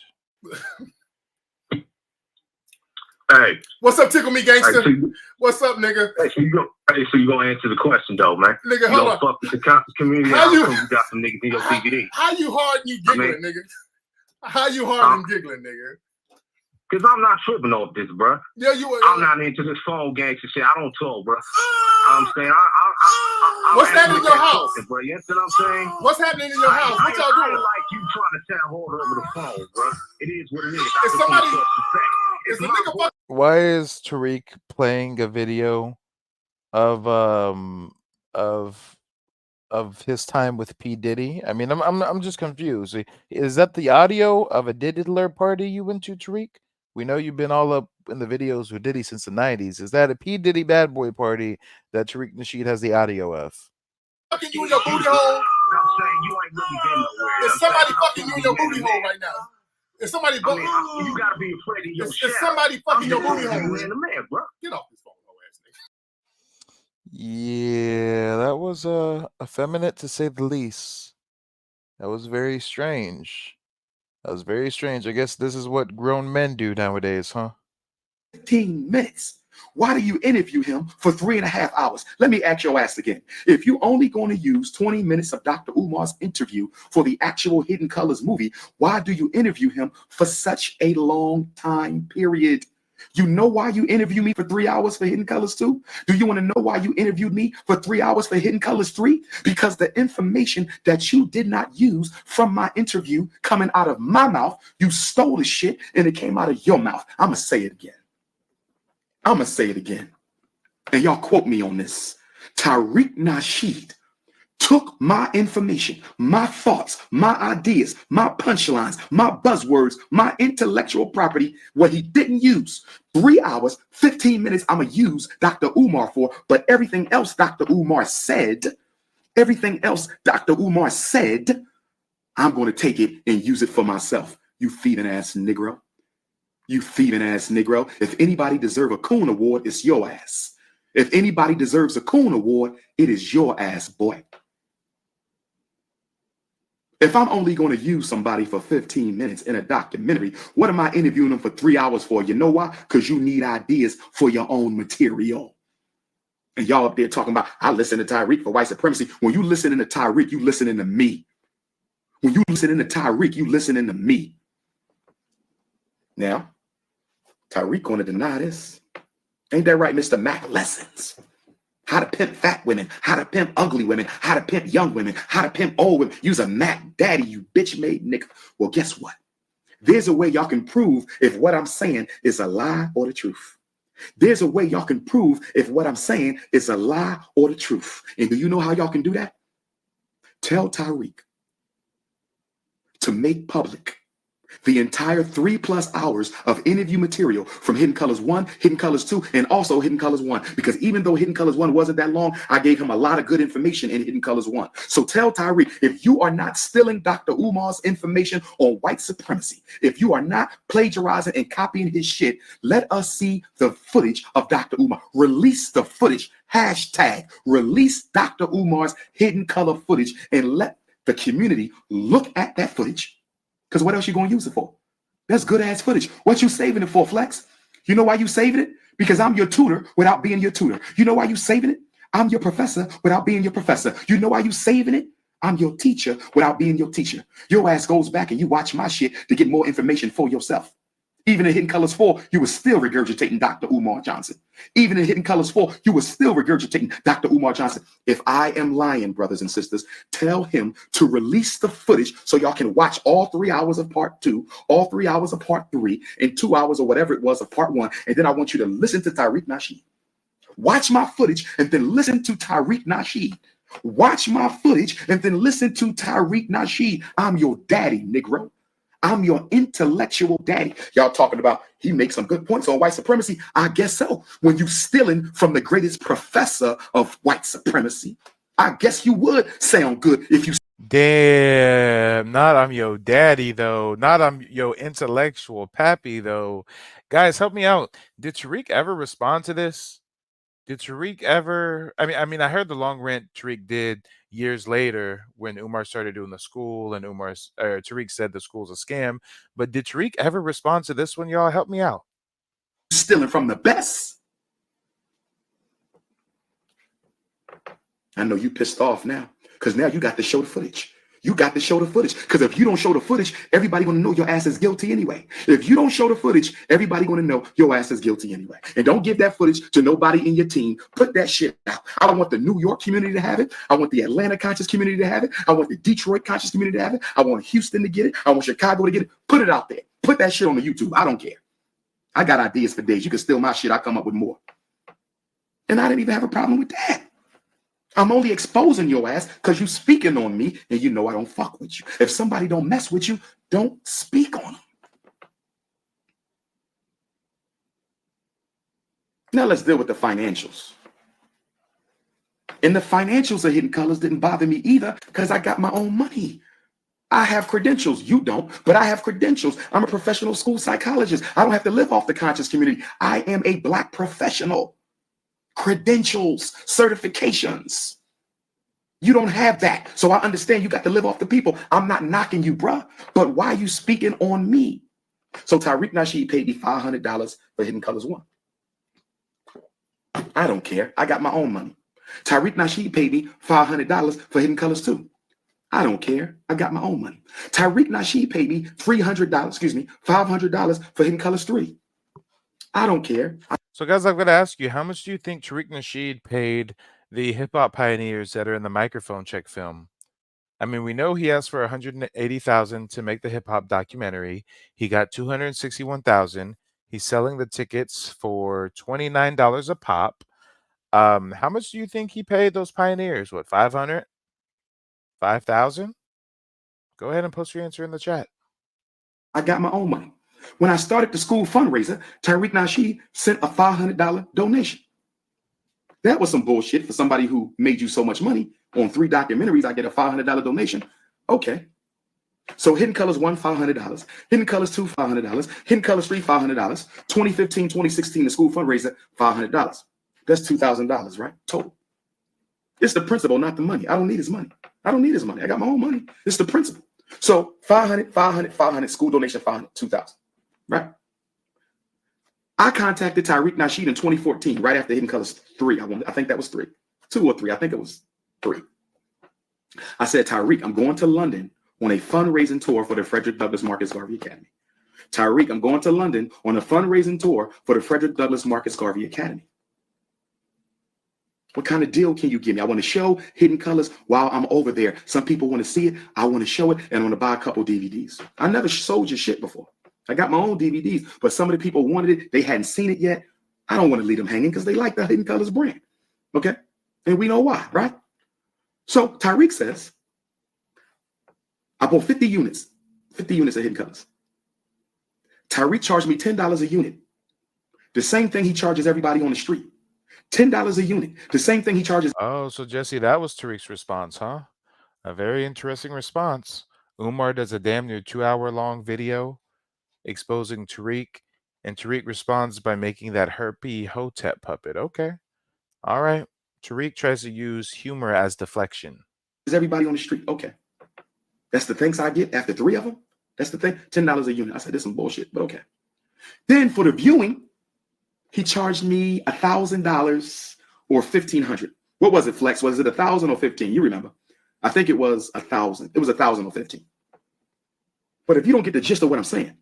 Hey. What's up, Tickle Me Gangster? Hey, What's up, nigga? Hey, so you gonna answer the question though, man? Nigga, hold on. Fuck with the community. How you got some niggas in your DVD? How you hard and you giggling, nigga? How you hard and giggling, nigga? Cause I'm not tripping off this, bro. Yeah, you. I'm not into this phone gangster shit. I don't talk, bro. I'm saying, what's happening in your house, bro? You know what I'm saying? What's happening in your house? What y'all doing? I like you trying to sound hard over the phone, bro. It is what it is. Is somebody? Is the nigga? Why is Tariq playing a video of his time with P. Diddy? I mean, I'm just confused. Is that the audio of a diddler party you went to, Tariq? We know you've been all up in the videos with Diddy since the 90s. Is that a P. Diddy bad boy party that Tariq Nasheed has the audio of? Fucking you in your booty hole. I'm saying you ain't really been nowhere. Is somebody fucking you in your booty hole right now? Is somebody? You gotta be afraid of your shit. Is somebody fucking your booty hole? Man, bro. Get off this phone, ass nigga. Yeah, that was effeminate to say the least. That was very strange. That was very strange. I guess this is what grown men do nowadays, huh? 15 minutes. Why do you interview him for 3.5 hours? Let me ask your ass again. If you're only going to use 20 minutes of Dr. Umar's interview for the actual Hidden Colors movie, why do you interview him for such a long time period? You know why you interviewed me for 3 hours for Hidden Colors 2? Do you want to know why you interviewed me for 3 hours for Hidden Colors 3? Because the information that you did not use from my interview coming out of my mouth, you stole the shit and it came out of your mouth. I'm going to say it again. I'm going to say it again. And y'all quote me on this. Tariq Nasheed took my information, my thoughts, my ideas, my punchlines, my buzzwords, my intellectual property, what he didn't use. 3 hours, 15 minutes I'm going to use Dr. Umar for, but everything else Dr. Umar said, Everything else Dr. Umar said, I'm going to take it and use it for myself. You thieving ass Negro. You thieving ass Negro. If anybody deserves a Coon Award, it's your ass. If anybody deserves a Coon Award, it is your ass, boy. If I'm only going to use somebody for 15 minutes in a documentary, what am I interviewing them for 3 hours for? You know why? Because you need ideas for your own material. And y'all up there talking about, I listen to Tariq for white supremacy. When you listening to Tariq, you listening to me. When you listening to Tariq, you listening to me. Now, Tariq going to deny this. Ain't that right, Mr. Mac? Lessons. How to pimp fat women, how to pimp ugly women, how to pimp young women, how to pimp old women. You's a Mac daddy, you bitch made nigga. Well, guess what? There's a way y'all can prove if what I'm saying is a lie or the truth. There's a way y'all can prove if what I'm saying is a lie or the truth. And do you know how y'all can do that? Tell Tariq to make public the entire 3+ hours of interview material from Hidden Colors 1, Hidden Colors 2, and also Hidden Colors 1. Because even though Hidden Colors 1 wasn't that long, I gave him a lot of good information in Hidden Colors 1. So tell Tariq, if you are not stealing Dr. Umar's information on white supremacy, if you are not plagiarizing and copying his shit, let us see the footage of Dr. Umar. Release the footage. Hashtag release Dr. Umar's Hidden Color footage and let the community look at that footage. Because what else you going to use it for? That's good ass footage. What you saving it for, Flex? You know why you saving it? Because I'm your tutor without being your tutor. You know why you saving it? I'm your professor without being your professor. You know why you saving it? I'm your teacher without being your teacher. Your ass goes back and you watch my shit to get more information for yourself. Even in Hidden Colors 4, you were still regurgitating Dr. Umar Johnson. Even in Hidden Colors 4, you were still regurgitating Dr. Umar Johnson. If I am lying, brothers and sisters, tell him to release the footage so y'all can watch all 3 hours of part 2, all 3 hours of part 3, and 2 hours or whatever it was of part 1. And then I want you to listen to Tariq Nasheed. Watch my footage and then listen to Tariq Nasheed. Watch my footage and then listen to Tariq Nasheed. I'm your daddy, Negro. I'm your intellectual daddy. Y'all talking about he makes some good points on white supremacy. I guess so. When you stealing from the greatest professor of white supremacy, I guess you would sound good if you. Damn, not I'm your daddy though. Not I'm your intellectual pappy though. Guys, help me out. Did Tariq ever respond to this? Did Tariq ever? I heard the long rant Tariq did years later when Umar started doing the school, and Tariq said the school's a scam. But did Tariq ever respond to this one, y'all? Help me out. Stealing from the best. I know you pissed off now because now you got to show the footage. You got to show the footage because if you don't show the footage, everybody gonna know your ass is guilty anyway. If you don't show the footage, everybody gonna know your ass is guilty anyway. And don't give that footage to nobody in your team. Put that shit out. I don't want the New York community to have it. I want the Atlanta conscious community to have it. I want the Detroit conscious community to have it. I want Houston to get it. I want Chicago to get it. Put it out there. Put that shit on the YouTube. I don't care. I got ideas for days. You can steal my shit. I come up with more. And I didn't even have a problem with that. I'm only exposing your ass because you speaking on me and you know I don't fuck with you. If somebody don't mess with you, don't speak on them. Now let's deal with the financials. And the financials of Hidden Colors didn't bother me either because I got my own money. I have credentials. You don't, but I have credentials. I'm a professional school psychologist. I don't have to live off the conscious community. I am a Black professional. Credentials, certifications. You don't have that. So I understand you got to live off the people. I'm not knocking you, bruh. But why are you speaking on me? So Tariq Nasheed paid me $500 for Hidden Colors 1. I don't care. I got my own money. Tariq Nasheed paid me $500 for Hidden Colors 2. I don't care. I got my own money. Tariq Nasheed paid me $500 for Hidden Colors 3. I don't care. So guys, I've got to ask you, how much do you think Tariq Nasheed paid the hip-hop pioneers that are in the microphone check film? I mean, we know he asked for $180,000 to make the hip-hop documentary. He got $261,000. He's selling the tickets for $29 a pop. How much do you think he paid those pioneers? What, 500? 5,000? Go ahead and post your answer in the chat. I got my own money. When I started the school fundraiser, Tariq Nasheed sent a $500 donation. That was some bullshit for somebody who made you so much money. On 3 documentaries, I get a $500 donation. Okay. So Hidden Colors 1, $500. Hidden Colors 2, $500. Hidden Colors 3, $500. 2015, 2016, the school fundraiser, $500. That's $2,000, right? Total. It's the principle, not the money. I don't need his money. I don't need his money. I got my own money. It's the principle. So 500, 500, 500, school donation, 500, 2,000, right? I contacted Tariq Nasheed in 2014, right after Hidden Colors 3. I think that was 3. 2 or 3. I think it was 3. I said, Tariq, I'm going to London on a fundraising tour for the Frederick Douglass Marcus Garvey Academy. Tariq, I'm going to London on a fundraising tour for the Frederick Douglass Marcus Garvey Academy. What kind of deal can you give me? I want to show Hidden Colors while I'm over there. Some people want to see it. I want to show it, and I want to buy a couple DVDs. I never sold your shit before. I got my own DVDs, but some of the people wanted it. They hadn't seen it yet. I don't want to leave them hanging because they like the Hidden Colors brand. Okay? And we know why, right? So Tariq says, I bought 50 units of Hidden Colors. Tariq charged me $10 a unit. The same thing he charges everybody on the street. $10 a unit. The same thing he charges. Oh, so Jesse, that was Tariq's response, huh? A very interesting response. Umar does a damn near 2-hour-long video exposing Tariq, and Tariq responds by making that herpy hotep puppet. Okay. All right. Tariq tries to use humor as deflection. Everybody on the street. Okay. That's the thanks I get after 3 of them. That's the thing. $10 a unit. I said, this is some bullshit, but okay. Then for the viewing, he charged me $1,000 or $1,500. What was it, Flex? Was it 1,000 or 15? You remember? I think it was 1,000. It was 1,000 or 15. But if you don't get the gist of what I'm saying,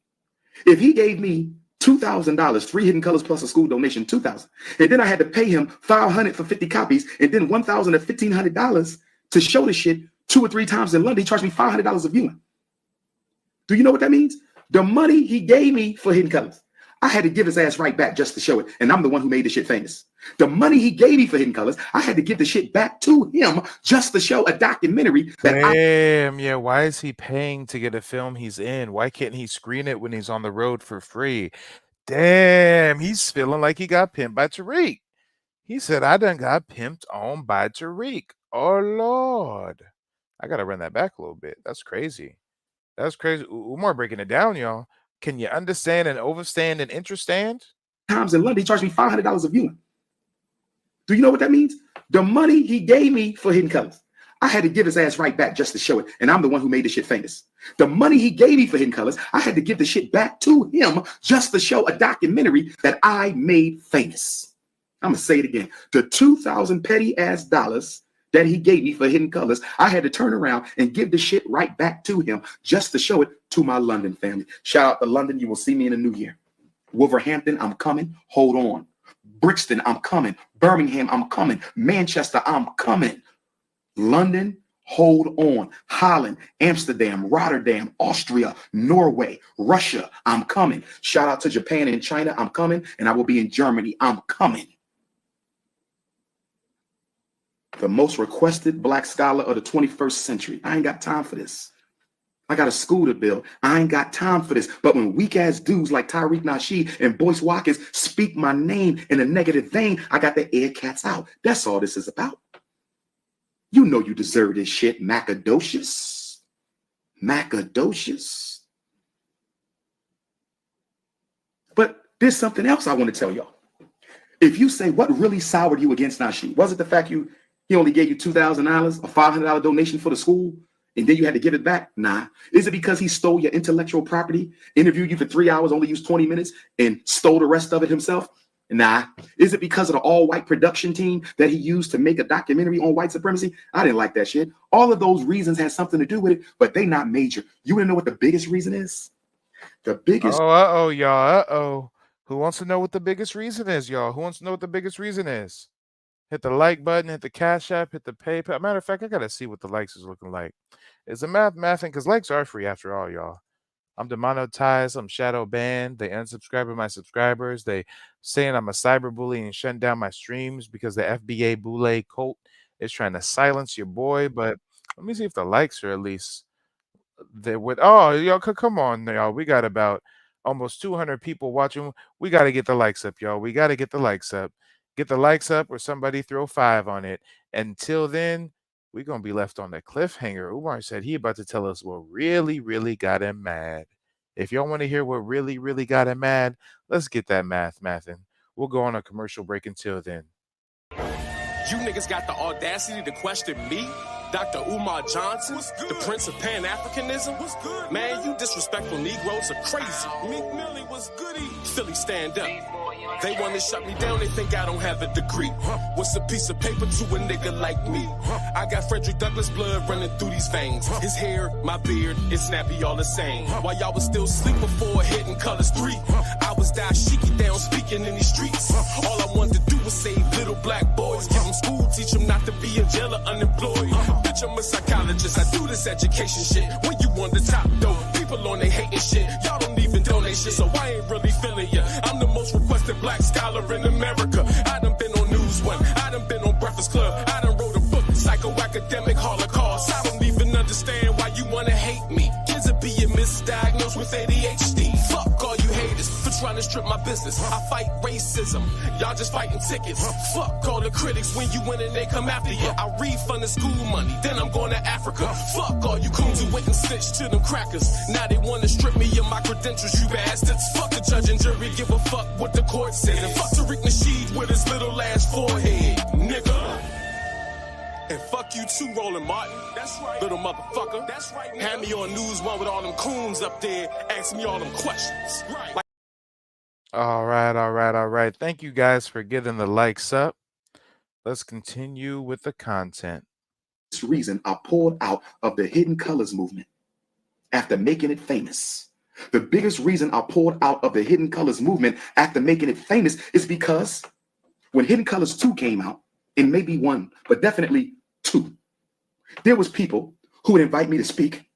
if he gave me $2,000, 3 Hidden Colors plus a school donation, $2,000, and then I had to pay him $500 for 50 copies, and then $1,000 or $1,500 to show the shit 2 or 3 times in London, he charged me $500 a viewing. Do you know what that means? The money he gave me for Hidden Colors, I had to give his ass right back just to show it. And I'm the one who made the shit famous. The money he gave me for Hidden Colors, I had to give the shit back to him just to show a documentary. Damn, yeah. Why is he paying to get a film he's in? Why can't he screen it when he's on the road for free? Damn, he's feeling like he got pimped by Tariq. He said, I done got pimped on by Tariq. Oh, Lord. I got to run that back a little bit. That's crazy. That's crazy. Umar breaking it down, y'all. Can you understand and overstand and interstand? Times in London, he charged me $500 a viewing. Do you know what that means? The money he gave me for Hidden Colors, I had to give his ass right back just to show it. And I'm the one who made the shit famous. The money he gave me for Hidden Colors, I had to give the shit back to him just to show a documentary that I made famous. I'm going to say it again. The 2,000 petty ass dollars that he gave me for Hidden Colors, I had to turn around and give the shit right back to him just to show it to my London family. Shout out to London. You will see me in the new year. Wolverhampton, I'm coming. Hold on. Brixton, I'm coming. Birmingham, I'm coming. Manchester, I'm coming. London, hold on. Holland, Amsterdam, Rotterdam, Austria, Norway, Russia, I'm coming. Shout out to Japan and China, I'm coming. And I will be in Germany, I'm coming. The most requested Black scholar of the 21st century. I ain't got time for this. I got a school to build. I ain't got time for this. But when weak ass dudes like Tariq Nasheed and Boyce Watkins speak my name in a negative vein, I got the air cats out. That's all this is about. You know you deserve this shit, Macadocious. Macadocious. But there's something else I want to tell y'all. If you say what really soured you against Nasheed, was it the fact he only gave you $2,000, a $500 donation for the school, and then you had to give it back? Nah. Is it because he stole your intellectual property, interviewed you for 3 hours, only used 20 minutes, and stole the rest of it himself? Nah. Is it because of the all-white production team that he used to make a documentary on white supremacy? I didn't like that shit. All of those reasons had something to do with it, but they not major. You want to know what the biggest reason is? The biggest... Oh, y'all. Who wants to know what the biggest reason is, y'all? Who wants to know what the biggest reason is? Hit the like button, hit the Cash App, hit the PayPal. Matter of fact, I got to see what the likes is looking like. Is the mathing? Because likes are free after all, y'all. I'm demonetized. I'm shadow banned. They unsubscribing my subscribers. They saying I'm a cyberbully and shutting down my streams because the FBA Boule cult is trying to silence your boy. But let me see if the likes are at least there with. Oh, y'all, come on, y'all. We got about almost 200 people watching. We got to get the likes up, y'all. We got to get the likes up. Get the likes up or somebody throw 5 on it. Until then, we're going to be left on the cliffhanger. Umar said he about to tell us what really, really got him mad. If y'all want to hear what really, really got him mad, let's get that mathin'. We'll go on a commercial break until then. You niggas got the audacity to question me? Dr. Umar Johnson, the Prince of Pan-Africanism? What's good, man? You disrespectful Negroes are crazy. Meek Millie was goody. Philly, stand up. They want to shut me down, they think I don't have a degree. What's a piece of paper to a nigga like me? I got Frederick Douglass blood running through these veins. His hair, my beard, it's snappy all the same. While y'all was still asleep before Hidden Colors 3, I was dashiki down speaking in these streets. All I wanted to do was save little black boys. Give them school, teach them not to be in jail or unemployed. Bitch, I'm a psychologist, I do this education shit. When you on the top though, people on they hating shit. Y'all don't even donate shit, so I ain't really feeling ya. I'm the most requested black scholar in America. I done been on News One, I done been on Breakfast Club, I done wrote a book, Psychoacademic Holocaust. I don't even understand why you wanna hate me. Kids are being misdiagnosed with ADHD. Fuck all you haters for trying to strip my business. I fight racism, y'all just fighting tickets. Fuck all the critics, when you win and they come after you. I refund the school money, then I'm going to Africa. Fuck all you coons who went and snitched to them crackers. Now they wanna strip me of my credentials, you bastards. Fuck the judge and jury, give a fuck what the court says. And fuck Tariq Nasheed with his little ass forehead, nigga. And fuck you too, Roland Martin. That's right. Little motherfucker. That's right. Had me on News One with all them coons up there, asking me all them questions. Right. All right. Thank you guys for getting the likes up. Let's continue with the content. This reason I pulled out of the Hidden Colors movement after making it famous. The biggest reason I pulled out of the Hidden Colors movement after making it famous is because when Hidden Colors 2 came out, and maybe 1, but definitely 2, there was people who would invite me to speak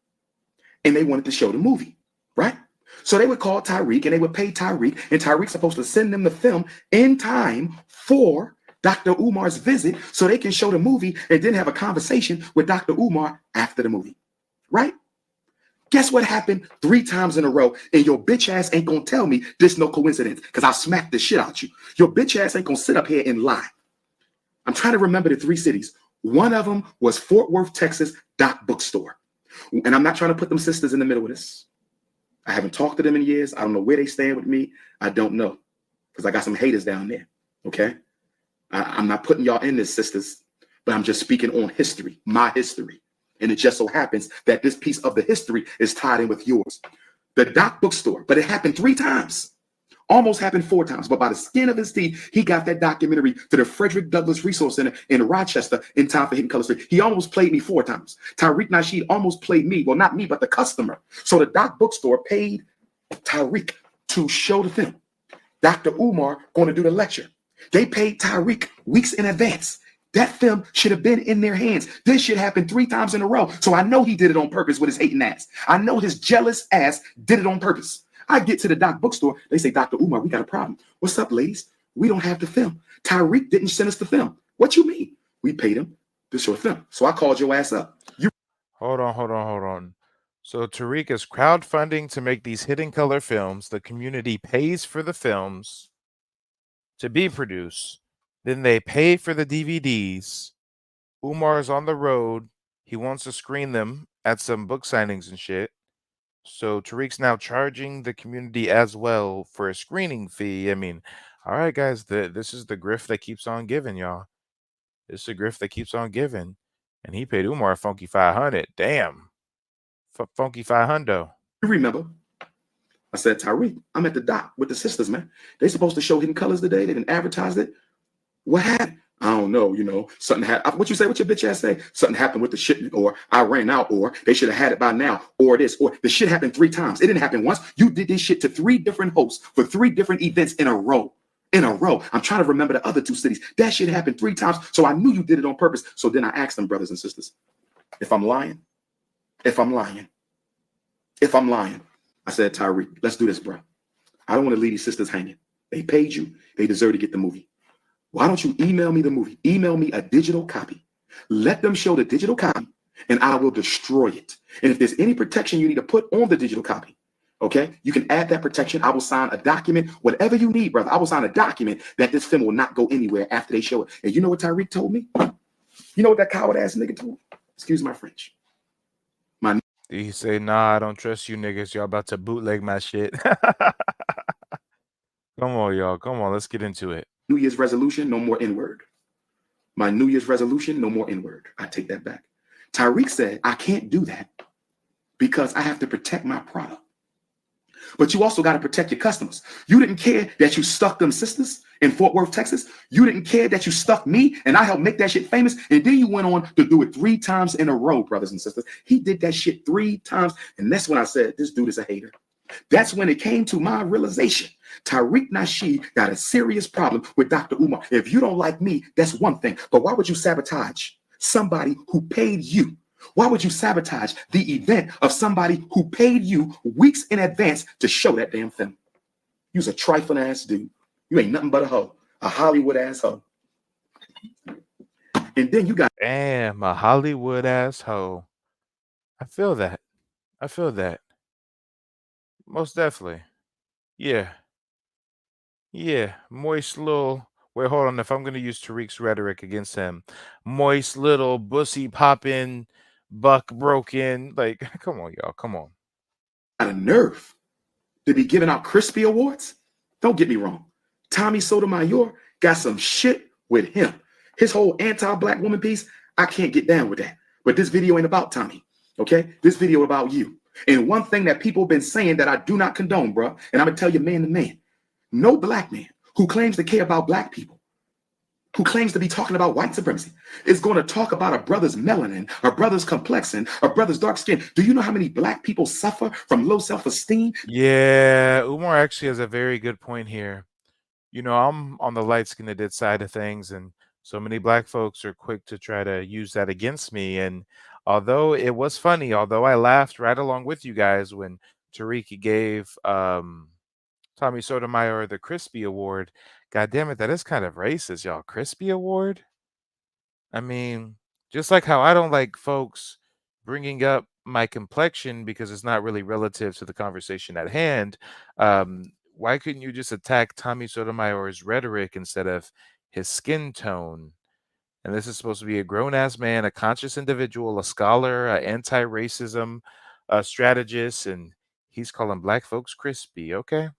and they wanted to show the movie, right? So they would call Tariq and they would pay Tariq, and Tariq's supposed to send them the film in time for Dr. Umar's visit so they can show the movie and then have a conversation with Dr. Umar after the movie, right? Guess what happened 3 times in a row, and your bitch ass ain't gonna tell me this no coincidence, because I'll smack the shit out you. Your bitch ass ain't gonna sit up here and lie. I'm trying to remember the 3 cities. One of them was Fort Worth, Texas, Doc Bookstore. And I'm not trying to put them sisters in the middle of this. I haven't talked to them in years. I don't know where they stand with me. I don't know, because I got some haters down there, okay? I'm not putting y'all in this, sisters, but I'm just speaking on history, my history. And it just so happens that this piece of the history is tied in with yours. The Doc Bookstore, but it happened 3 times. Almost happened 4 times, but by the skin of his teeth, he got that documentary to the Frederick Douglass Resource Center in Rochester in time for Hidden Colors 3. He almost played me 4 times. Tariq Nasheed almost played me. Well, not me, but the customer. So the Doc Bookstore paid Tariq to show the film. Dr. Umar going to do the lecture. They paid Tariq weeks in advance. That film should have been in their hands. This shit happened 3 times in a row. So I know he did it on purpose with his hating ass. I know his jealous ass did it on purpose. I get to the Doc Bookstore. They say, Dr. Umar, we got a problem. What's up, ladies? We don't have the film. Tariq didn't send us the film. What you mean? We paid him to show the film. So I called your ass up. Hold on. So Tariq is crowdfunding to make these Hidden Color films. The community pays for the films to be produced. Then they pay for the DVDs. Umar's on the road. He wants to screen them at some book signings and shit. So Tariq's now charging the community as well for a screening fee. I mean, all right, guys, this is the grift that keeps on giving, y'all. This is the grift that keeps on giving. And he paid Umar a funky 500. Damn. Funky 500. You remember? I said, Tariq, I'm at the dock with the sisters, man. They supposed to show Hidden Colors today. They didn't advertise it. What happened? I don't know, something happened. What you say? What your bitch ass say? Something happened with the shipment, or I ran out, or they should have had it by now, or this, or the shit happened 3 times. It didn't happen once. You did this shit to 3 different hosts for 3 different events in a row. I'm trying to remember the other 2 cities. That shit happened 3 times. So I knew you did it on purpose. So then I asked them, brothers and sisters, if I'm lying, I said, Tariq, let's do this, bro. I don't want to leave these sisters hanging. They paid you. They deserve to get the movie. Why don't you email me the movie? Email me a digital copy. Let them show the digital copy, and I will destroy it. And if there's any protection you need to put on the digital copy, Okay, you can add that protection. I will sign a document, whatever you need, brother. I will sign a document that this film will not go anywhere after they show it. And you know what Tariq told me? You know what that coward ass nigga told me? Excuse my French. He say, nah, I don't trust you niggas. Y'all about to bootleg my shit. Come on, y'all. Come on, let's get into it. New Year's resolution, no more N-word. My New Year's resolution, no more N-word. I take that back. Tariq said, I can't do that because I have to protect my product. But you also got to protect your customers. You didn't care that you stuck them sisters in Fort Worth, Texas. You didn't care that you stuck me and I helped make that shit famous. And then you went on to do it 3 times in a row, brothers and sisters. He did that shit 3 times. And that's when I said, this dude is a hater. That's when it came to my realization. Tariq Nasheed got a serious problem with Dr. Umar. If you don't like me, that's one thing. But why would you sabotage somebody who paid you? Why would you sabotage the event of somebody who paid you weeks in advance to show that damn film? You's a trifling ass dude. You ain't nothing but a hoe, a Hollywood ass hoe. And then you got Damn, a Hollywood ass hoe. I feel that. I feel that. Most definitely. Yeah. Yeah. Moist little. Wait, hold on. If I'm going to use Tariq's rhetoric against him, moist little bussy popping, buck broken. Like, come on, y'all. Come on. a nerve to be giving out crispy awards. Don't get me wrong. Tommy Sotomayor got some shit with him. His whole anti-black woman piece, I can't get down with that. But this video ain't about Tommy, okay? This video about you. And one thing that people have been saying that I do not condone, bro, and I'm going to tell you man to man, no black man who claims to care about black people, who claims to be talking about white supremacy, is going to talk about a brother's melanin, a brother's complexion, a brother's dark skin. Do you know how many black people suffer from low self-esteem? Yeah, Umar actually has a very good point here. You know, I'm on the light-skinned side of things, and so many black folks are quick to try to use that against me. And although it was funny, although I laughed right along with you guys when Tariq gave Tommy Sotomayor the Crispy Award, God damn it, that is kind of racist, y'all. Crispy Award? I mean, just like how I don't like folks bringing up my complexion because it's not really relative to the conversation at hand. Why couldn't you just attack Tommy Sotomayor's rhetoric instead of his skin tone? And this is supposed to be a grown-ass man, a conscious individual, a scholar, an anti-racism strategist, and he's calling black folks crispy, okay?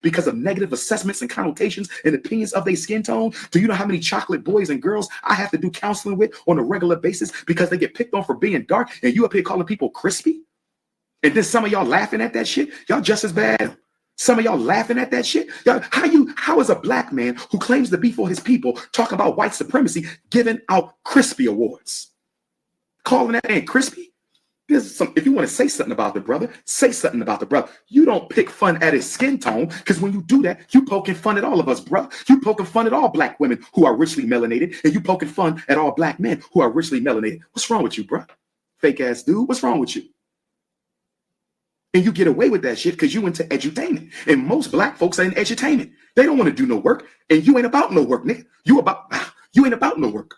Because of negative assessments and connotations and opinions of their skin tone? Do you know how many chocolate boys and girls I have to do counseling with on a regular basis because they get picked on for being dark, and you up here calling people crispy? And then some of y'all laughing at that shit? Y'all just as bad. Some of y'all laughing at that shit? Y'all, how is a black man who claims to be for his people talk about white supremacy giving out crispy awards? Calling that man crispy? There's some, if you want to say something about the brother, say something about the brother. You don't pick fun at his skin tone, because when you do that, you poking fun at all of us, bro. You poking fun at all black women who are richly melanated, and you poking fun at all black men who are richly melanated. What's wrong with you, bro? Fake ass dude, what's wrong with you? And you get away with that shit because you into edutainment. And most black folks are in edutainment. They don't want to do no work, and you ain't about no work, nigga. You ain't about no work.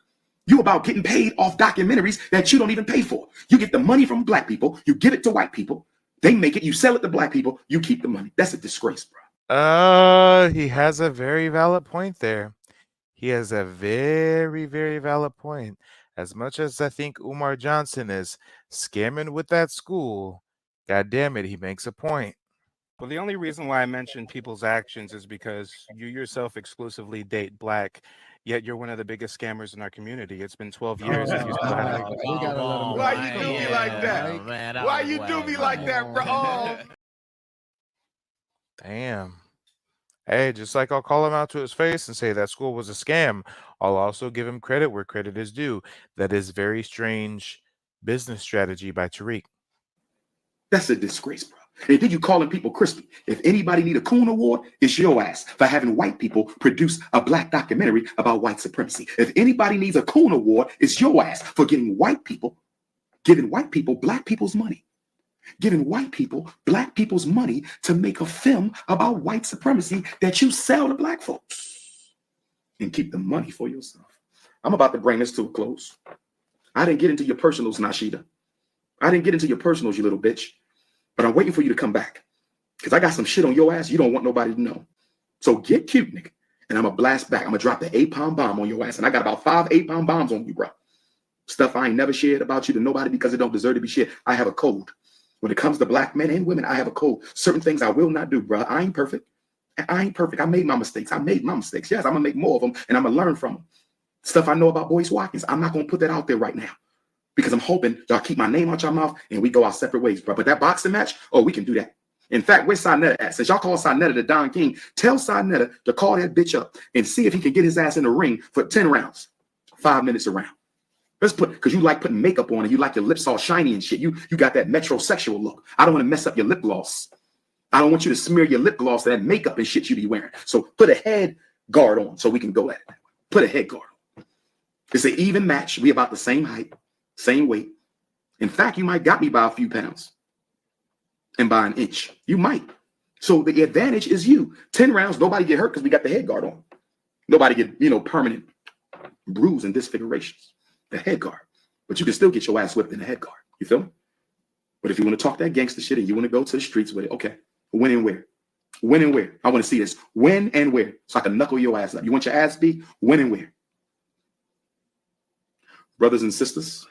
You about getting paid off documentaries that you don't even pay for. You get the money from black people, you give it to white people, they make it, you sell it to black people, you keep the money. That's a disgrace, bro. He has a very valid point there. He has a very, very valid point. As much as I think Umar Johnson is scamming with that school, God damn it, he makes a point. Well, the only reason why I mention people's actions is because you yourself exclusively date black, yet you're one of the biggest scammers in our community. It's been 12 years and you still haven't. Why you do me like that? Why you do me like that, bro? Damn. Hey, just like I'll call him out to his face and say that school was a scam, I'll also give him credit where credit is due. That is very strange business strategy by Tariq. That's a disgrace, bro. And then you calling people crispy. If anybody need a Coon Award, it's your ass for having white people produce a black documentary about white supremacy. If anybody needs a Coon Award, it's your ass for giving white people black people's money. Giving white people black people's money to make a film about white supremacy that you sell to black folks and keep the money for yourself. I'm about to bring this to a close. I didn't get into your personals, Nasheeda. I didn't get into your personals, you little bitch. But I'm waiting for you to come back. Because I got some shit on your ass you don't want nobody to know. So get cute, nigga. And I'm going to blast back. I'm going to drop the 8-pound bomb on your ass. And I got about 5 8-pound bombs on you, bro. Stuff I ain't never shared about you to nobody because it don't deserve to be shared. I have a code. When it comes to black men and women, I have a code. Certain things I will not do, bro. I ain't perfect. I ain't perfect. I made my mistakes. Yes, I'm going to make more of them, and I'm going to learn from them. Stuff I know about Boyce Watkins, I'm not going to put that out there right now because I'm hoping y'all keep my name out your mouth and we go our separate ways, bro. But that boxing match, oh, we can do that. In fact, where's Sinetta at? Since y'all call Sinetta the Don King, tell Sinetta to call that bitch up and see if he can get his ass in the ring for 10 rounds, 5 minutes a round. Let's put, because you like putting makeup on and you like your lips all shiny and shit. You got that metrosexual look. I don't want to mess up your lip gloss. I don't want you to smear your lip gloss to that makeup and shit you be wearing. So put a head guard on so we can go at it. Put a head guard on. It's an even match. We about the same height, same weight. In fact, you might got me by a few pounds and by an inch. You might. So the advantage is you. 10 rounds, nobody get hurt because we got the head guard on. Nobody get, permanent bruise and disfigurations. The head guard. But you can still get your ass whipped in the head guard. You feel me? But if you want to talk that gangster shit and you want to go to the streets with it, okay. When and where? When and where? I want to see this. When and where? So I can knuckle your ass up. You want your ass beat? When and where? Brothers and sisters.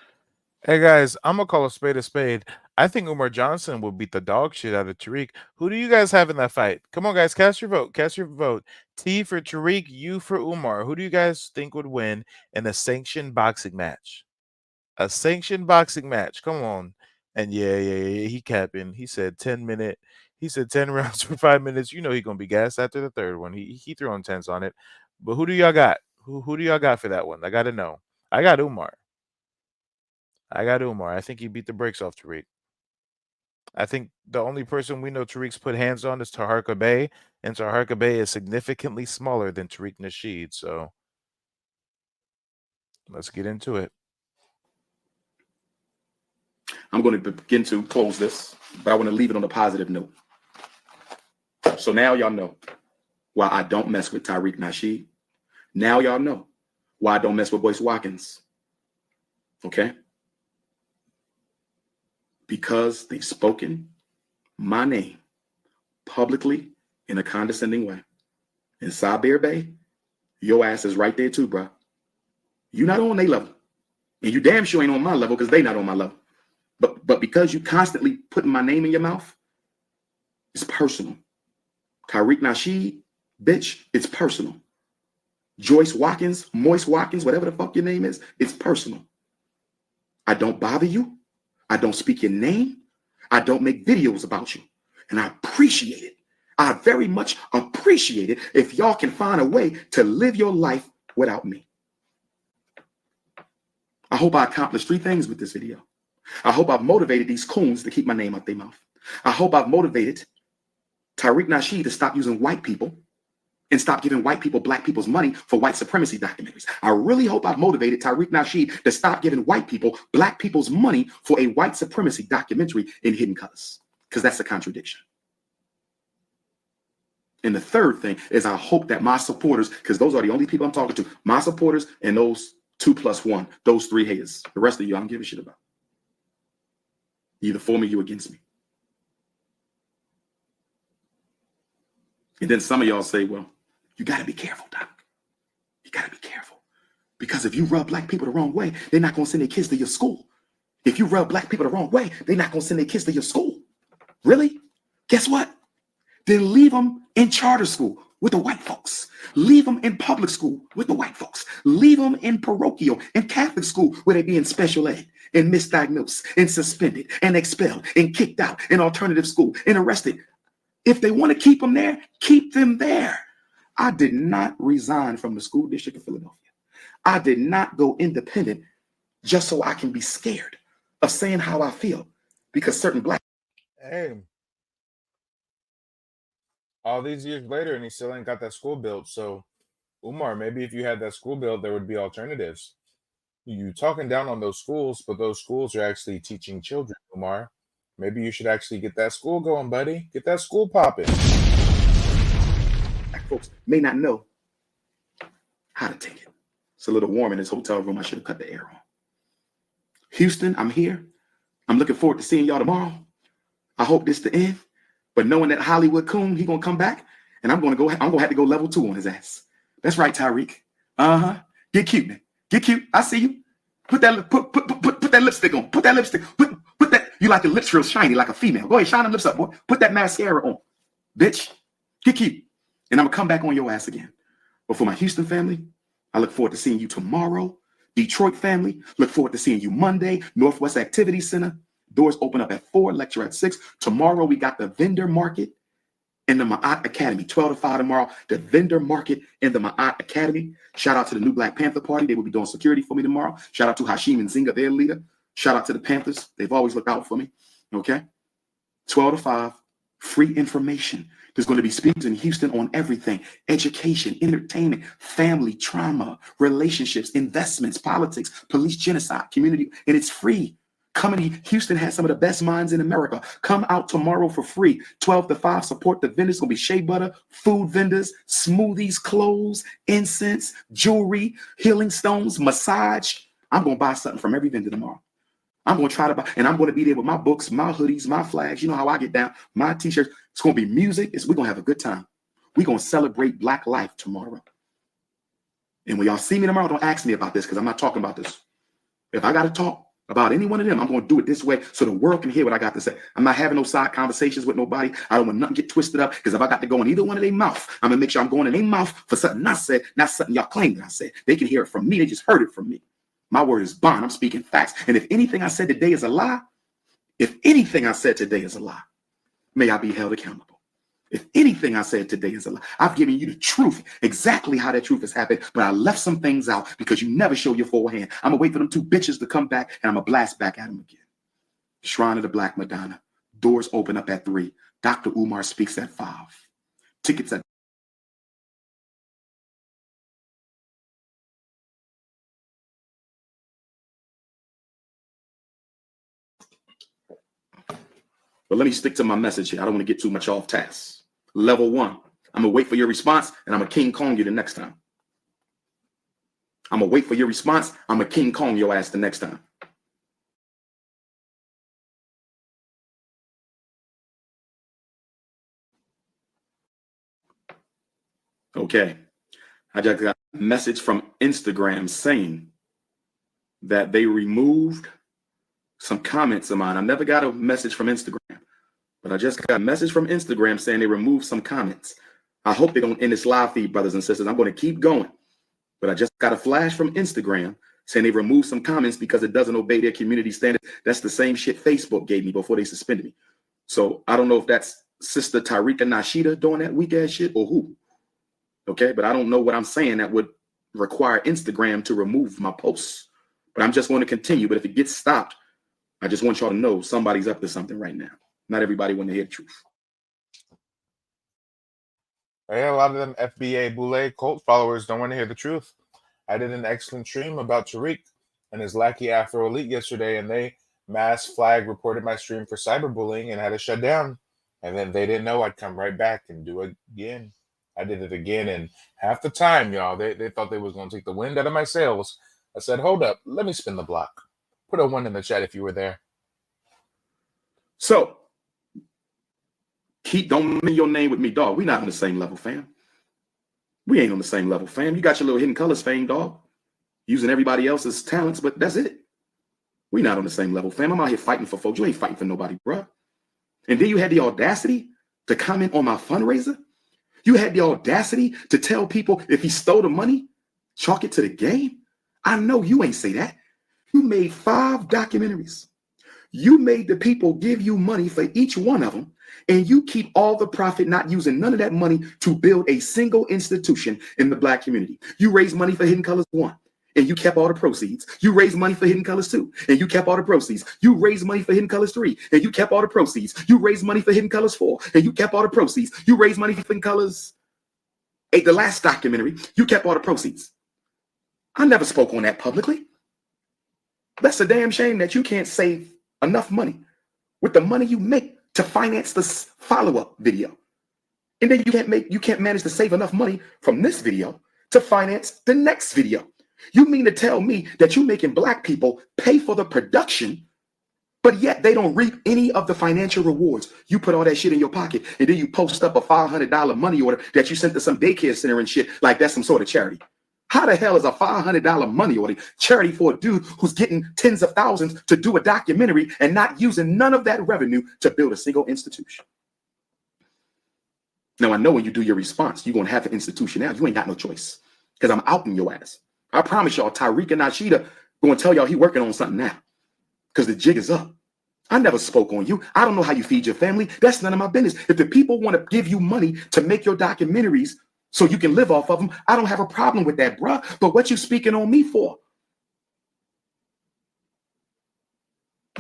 Hey guys, I'm gonna call a spade a spade. I think Umar Johnson will beat the dog shit out of Tariq. Who do you guys have in that fight? Come on, guys, cast your vote. Cast your vote. T for Tariq, U for Umar. Who do you guys think would win in a sanctioned boxing match? A sanctioned boxing match. Come on. And yeah, he capping. He said 10 rounds for 5 minutes. You know he gonna be gassed after the third one. He throwing tens on it. But who do y'all got? Who do y'all got for that one? I gotta know. I got Umar. I think he beat the brakes off Tariq. I think the only person we know Tariq's put hands on is Taharka Bey, and Taharka Bey is significantly smaller than Tariq Nasheed. So let's get into it. I'm going to begin to close this, but I want to leave it on a positive note. So now y'all know why I don't mess with Tariq Nasheed. Now y'all know why I don't mess with Boyce Watkins. Okay? Because they've spoken my name publicly in a condescending way. And Sabir Bey, your ass is right there too, bro. You not on their level. And you damn sure ain't on my level because they not on my level. But because you constantly putting my name in your mouth, it's personal. Tariq Nasheed, bitch, it's personal. Joyce Watkins, Moist Watkins, whatever the fuck your name is, it's personal. I don't bother you. I don't speak your name. I don't make videos about you. And I appreciate it. I very much appreciate it if y'all can find a way to live your life without me. I hope I accomplished 3 things with this video. I hope I've motivated these coons to keep my name out their mouth. I hope I've motivated Tariq Nasheed to stop using white people and stop giving white people, black people's money for white supremacy documentaries. I really hope I've motivated Tariq Nasheed to stop giving white people, black people's money for a white supremacy documentary in Hidden Colors, because that's a contradiction. And the third thing is I hope that my supporters, because those are the only people I'm talking to, my supporters and those 2 + 1, those 3 haters. The rest of you, I don't give a shit about. Either for me, you against me. And then some of y'all say, well, you got to be careful, Doc. You got to be careful. Because if you rub black people the wrong way, they're not going to send their kids to your school. If you rub black people the wrong way, they're not going to send their kids to your school. Really? Guess what? Then leave them in charter school with the white folks. Leave them in public school with the white folks. Leave them in parochial and Catholic school where they be in special ed and misdiagnosed and suspended and expelled and kicked out in alternative school and arrested. If they want to keep them there, keep them there. I did not resign from the school district of Philadelphia. I did not go independent just so I can be scared of saying how I feel because certain black. Hey, all these years later, and he still ain't got that school built. So, Umar, maybe if you had that school built, there would be alternatives. You talking down on those schools, but those schools are actually teaching children, Umar. Maybe you should actually get that school going, buddy. Get that school popping. Folks may not know how to take it. It's a little warm in this hotel room. I should have cut the air on. Houston, I'm here. I'm looking forward to seeing y'all tomorrow. I hope this is the end. But knowing that Hollywood coon, he gonna come back, and I'm gonna have to go level 2 on his ass. That's right, Tariq. Get cute, man. Get cute. I see you. Put that lipstick on. Put that lipstick. Put that. You like your lips real shiny, like a female. Go ahead, shine them lips up, boy. Put that mascara on, bitch. Get cute. And I'm gonna come back on your ass again. But for my Houston family, I look forward to seeing you tomorrow. Detroit family, look forward to seeing you Monday. Northwest Activity Center. Doors open up at 4, lecture at 6. Tomorrow we got the vendor market in the Ma'at Academy, 12 to 5 tomorrow. The vendor market in the Ma'at Academy. Shout out to the new Black Panther Party. They will be doing security for me tomorrow. Shout out to Hashim and Zinga, their leader. Shout out to the Panthers. They've always looked out for me. Okay. 12 to 5, free information. There's going to be speakers in Houston on everything: education, entertainment, family, trauma, relationships, investments, politics, police genocide, community, and it's free. Coming, Houston has some of the best minds in America. Come out tomorrow for free, 12 to 5. Support the vendors. It's going to be shea butter, food vendors, smoothies, clothes, incense, jewelry, healing stones, massage. I'm going to buy something from every vendor tomorrow. I'm going to try to buy, and I'm going to be there with my books, my hoodies, my flags. You know how I get down, my t-shirts. It's going to be music. We're going to have a good time. We're going to celebrate Black life tomorrow. And when y'all see me tomorrow, don't ask me about this, because I'm not talking about this. If I got to talk about any one of them, I'm going to do it this way so the world can hear what I got to say. I'm not having no side conversations with nobody. I don't want nothing to get twisted up, because if I got to go in either one of their mouth, I'm going to make sure I'm going in their mouth for something I said, not something y'all claim that I said. They can hear it from me. They just heard it from me. My word is bond. I'm speaking facts. And if anything I said today is a lie, may I be held accountable. If anything I said today is a lie, I've given you the truth, exactly how that truth has happened, but I left some things out because you never show your full hand. I'm going to wait for them 2 bitches to come back, and I'm going to blast back at them again. Shrine of the Black Madonna. Doors open up at 3. Dr. Umar speaks at 5. Tickets at But let me stick to my message here. I don't want to get too much off task. Level 1, I'm going to wait for your response, and I'm going to King Kong you the next time. I'm going to wait for your response. I'm going to King Kong your ass the next time. Okay. I just got a message from Instagram saying that they removed some comments of mine. I never got a message from Instagram, but I just got a message from Instagram saying they removed some comments. I hope they don't end this live feed, brothers and sisters. I'm going to keep going, but I just got a flash from Instagram saying they removed some comments because it doesn't obey their community standards. That's the same shit Facebook gave me before they suspended me. So I don't know if that's Sister Tariq Nasheed doing that weak ass shit or who. Okay, but I don't know what I'm saying that would require Instagram to remove my posts. But I'm just going to continue. But if it gets stopped, I just want y'all to know somebody's up to something right now. Not everybody want to hear the truth. Yeah, a lot of them FBA Boule cult followers don't want to hear the truth. I did an excellent stream about Tariq and his lackey Afro Elite yesterday, and they mass flag reported my stream for cyberbullying and had to shut down. And then they didn't know I'd come right back and do it again. I did it again, and half the time, y'all, they thought they was going to take the wind out of my sails. I said, hold up, let me spin the block. Put a 1 in the chat if you were there. So, don't mention your name with me, dog. We not on the same level, fam. We ain't on the same level, fam. You got your little hidden colors fame, dog. Using everybody else's talents, but that's it. We not on the same level, fam. I'm out here fighting for folks. You ain't fighting for nobody, bro. And then you had the audacity to comment on my fundraiser. You had the audacity to tell people if he stole the money, chalk it to the game. I know you ain't say that. You made 5 documentaries. You made the people give you money for each one of them, and you keep all the profit, not using none of that money to build a single institution in the Black community. You raised money for Hidden Colors 1, and you kept all the proceeds. You raised money for Hidden Colors 2, and you kept all the proceeds. You raised money for Hidden Colors 3, and you kept all the proceeds. You raised money for Hidden Colors 4, and you kept all the proceeds. You raised money for Hidden Colors 8, the last documentary. You kept all the proceeds. I never spoke on that publicly. That's a damn shame that you can't save enough money with the money you make to finance this follow-up video. And then you can't manage to save enough money from this video to finance the next video. You mean to tell me that you're making Black people pay for the production, But yet they don't reap any of the financial rewards. You put all that shit in your pocket, and then you post up a $500 money order that you sent to some daycare center and shit like that's some sort of charity. How the hell is a $500 money order charity for a dude who's getting tens of thousands to do a documentary and not using none of that revenue to build a single institution? Now, I know when you do your response, you're going to have an institution now. You ain't got no choice because I'm outing your ass. I promise y'all, Tariq Nasheed going to tell y'all he working on something now because the jig is up. I never spoke on you. I don't know how you feed your family. That's none of my business. If the people want to give you money to make your documentaries so you can live off of them, I don't have a problem with that, bruh. But what you speaking on me for?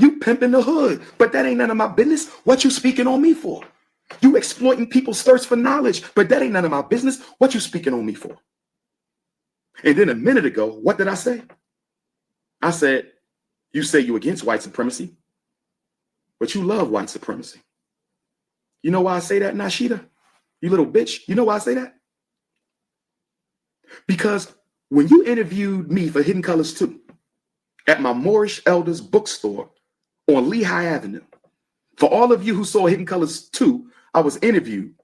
You pimping the hood, but that ain't none of my business. What you speaking on me for? You exploiting people's thirst for knowledge, but that ain't none of my business. What you speaking on me for? And then a minute ago, what did I say? I said, you say you against white supremacy, but you love white supremacy. You know why I say that, Nasheed? You little bitch. You know why I say that? Because when you interviewed me for Hidden Colors 2 at my Moorish Elders bookstore on Lehigh Avenue, for all of you who saw Hidden Colors 2, I was interviewed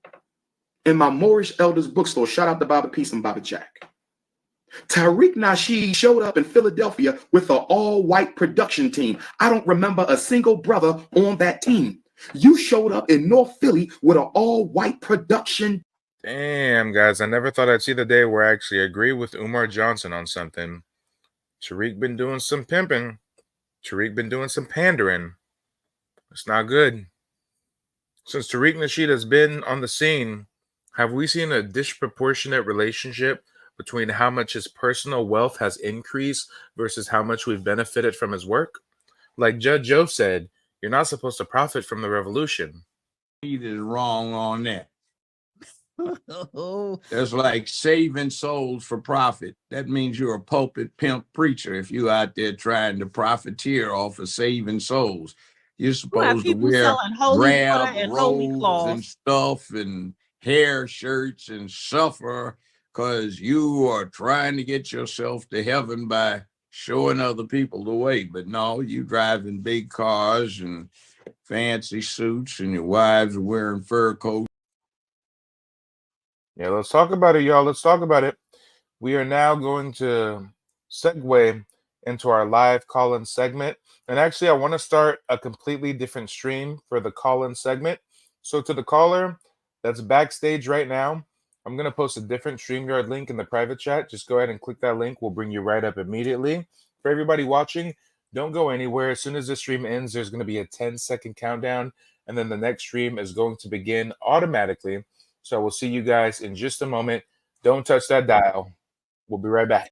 in my Moorish Elders bookstore. Shout out to Baba Peace and Baba Jack. Tariq Nasheed showed up in Philadelphia with an all-white production team. I don't remember a single brother on that team. You showed up in North Philly with an all-white production. Damn, guys, I never thought I'd see the day where I actually agree with Umar Johnson on something. Tariq been doing some pimping. Tariq been doing some pandering. It's not good. Since Tariq Nasheed has been on the scene, have we seen a disproportionate relationship between how much his personal wealth has increased versus how much we've benefited from his work? Like Judge Joe said, you're not supposed to profit from the revolution. He is wrong on that. That's like saving souls for profit. That means you're a pulpit pimp preacher if you out there trying to profiteer off of saving souls. You're supposed to wear drab robes and stuff and hair shirts and suffer because you are trying to get yourself to heaven by showing other people the way. But no, you driving big cars and fancy suits and your wives are wearing fur coats. Yeah, let's talk about it, y'all. Let's talk about it. We are now going to segue into our live call-in segment. And actually, I want to start a completely different stream for the call-in segment. So to the caller that's backstage right now, I'm going to post a different StreamYard link in the private chat. Just go ahead and click that link. We'll bring you right up immediately. For everybody watching, don't go anywhere. As soon as the stream ends, there's going to be a 10-second countdown, and then the next stream is going to begin automatically. So we'll see you guys in just a moment. Don't touch that dial. We'll be right back.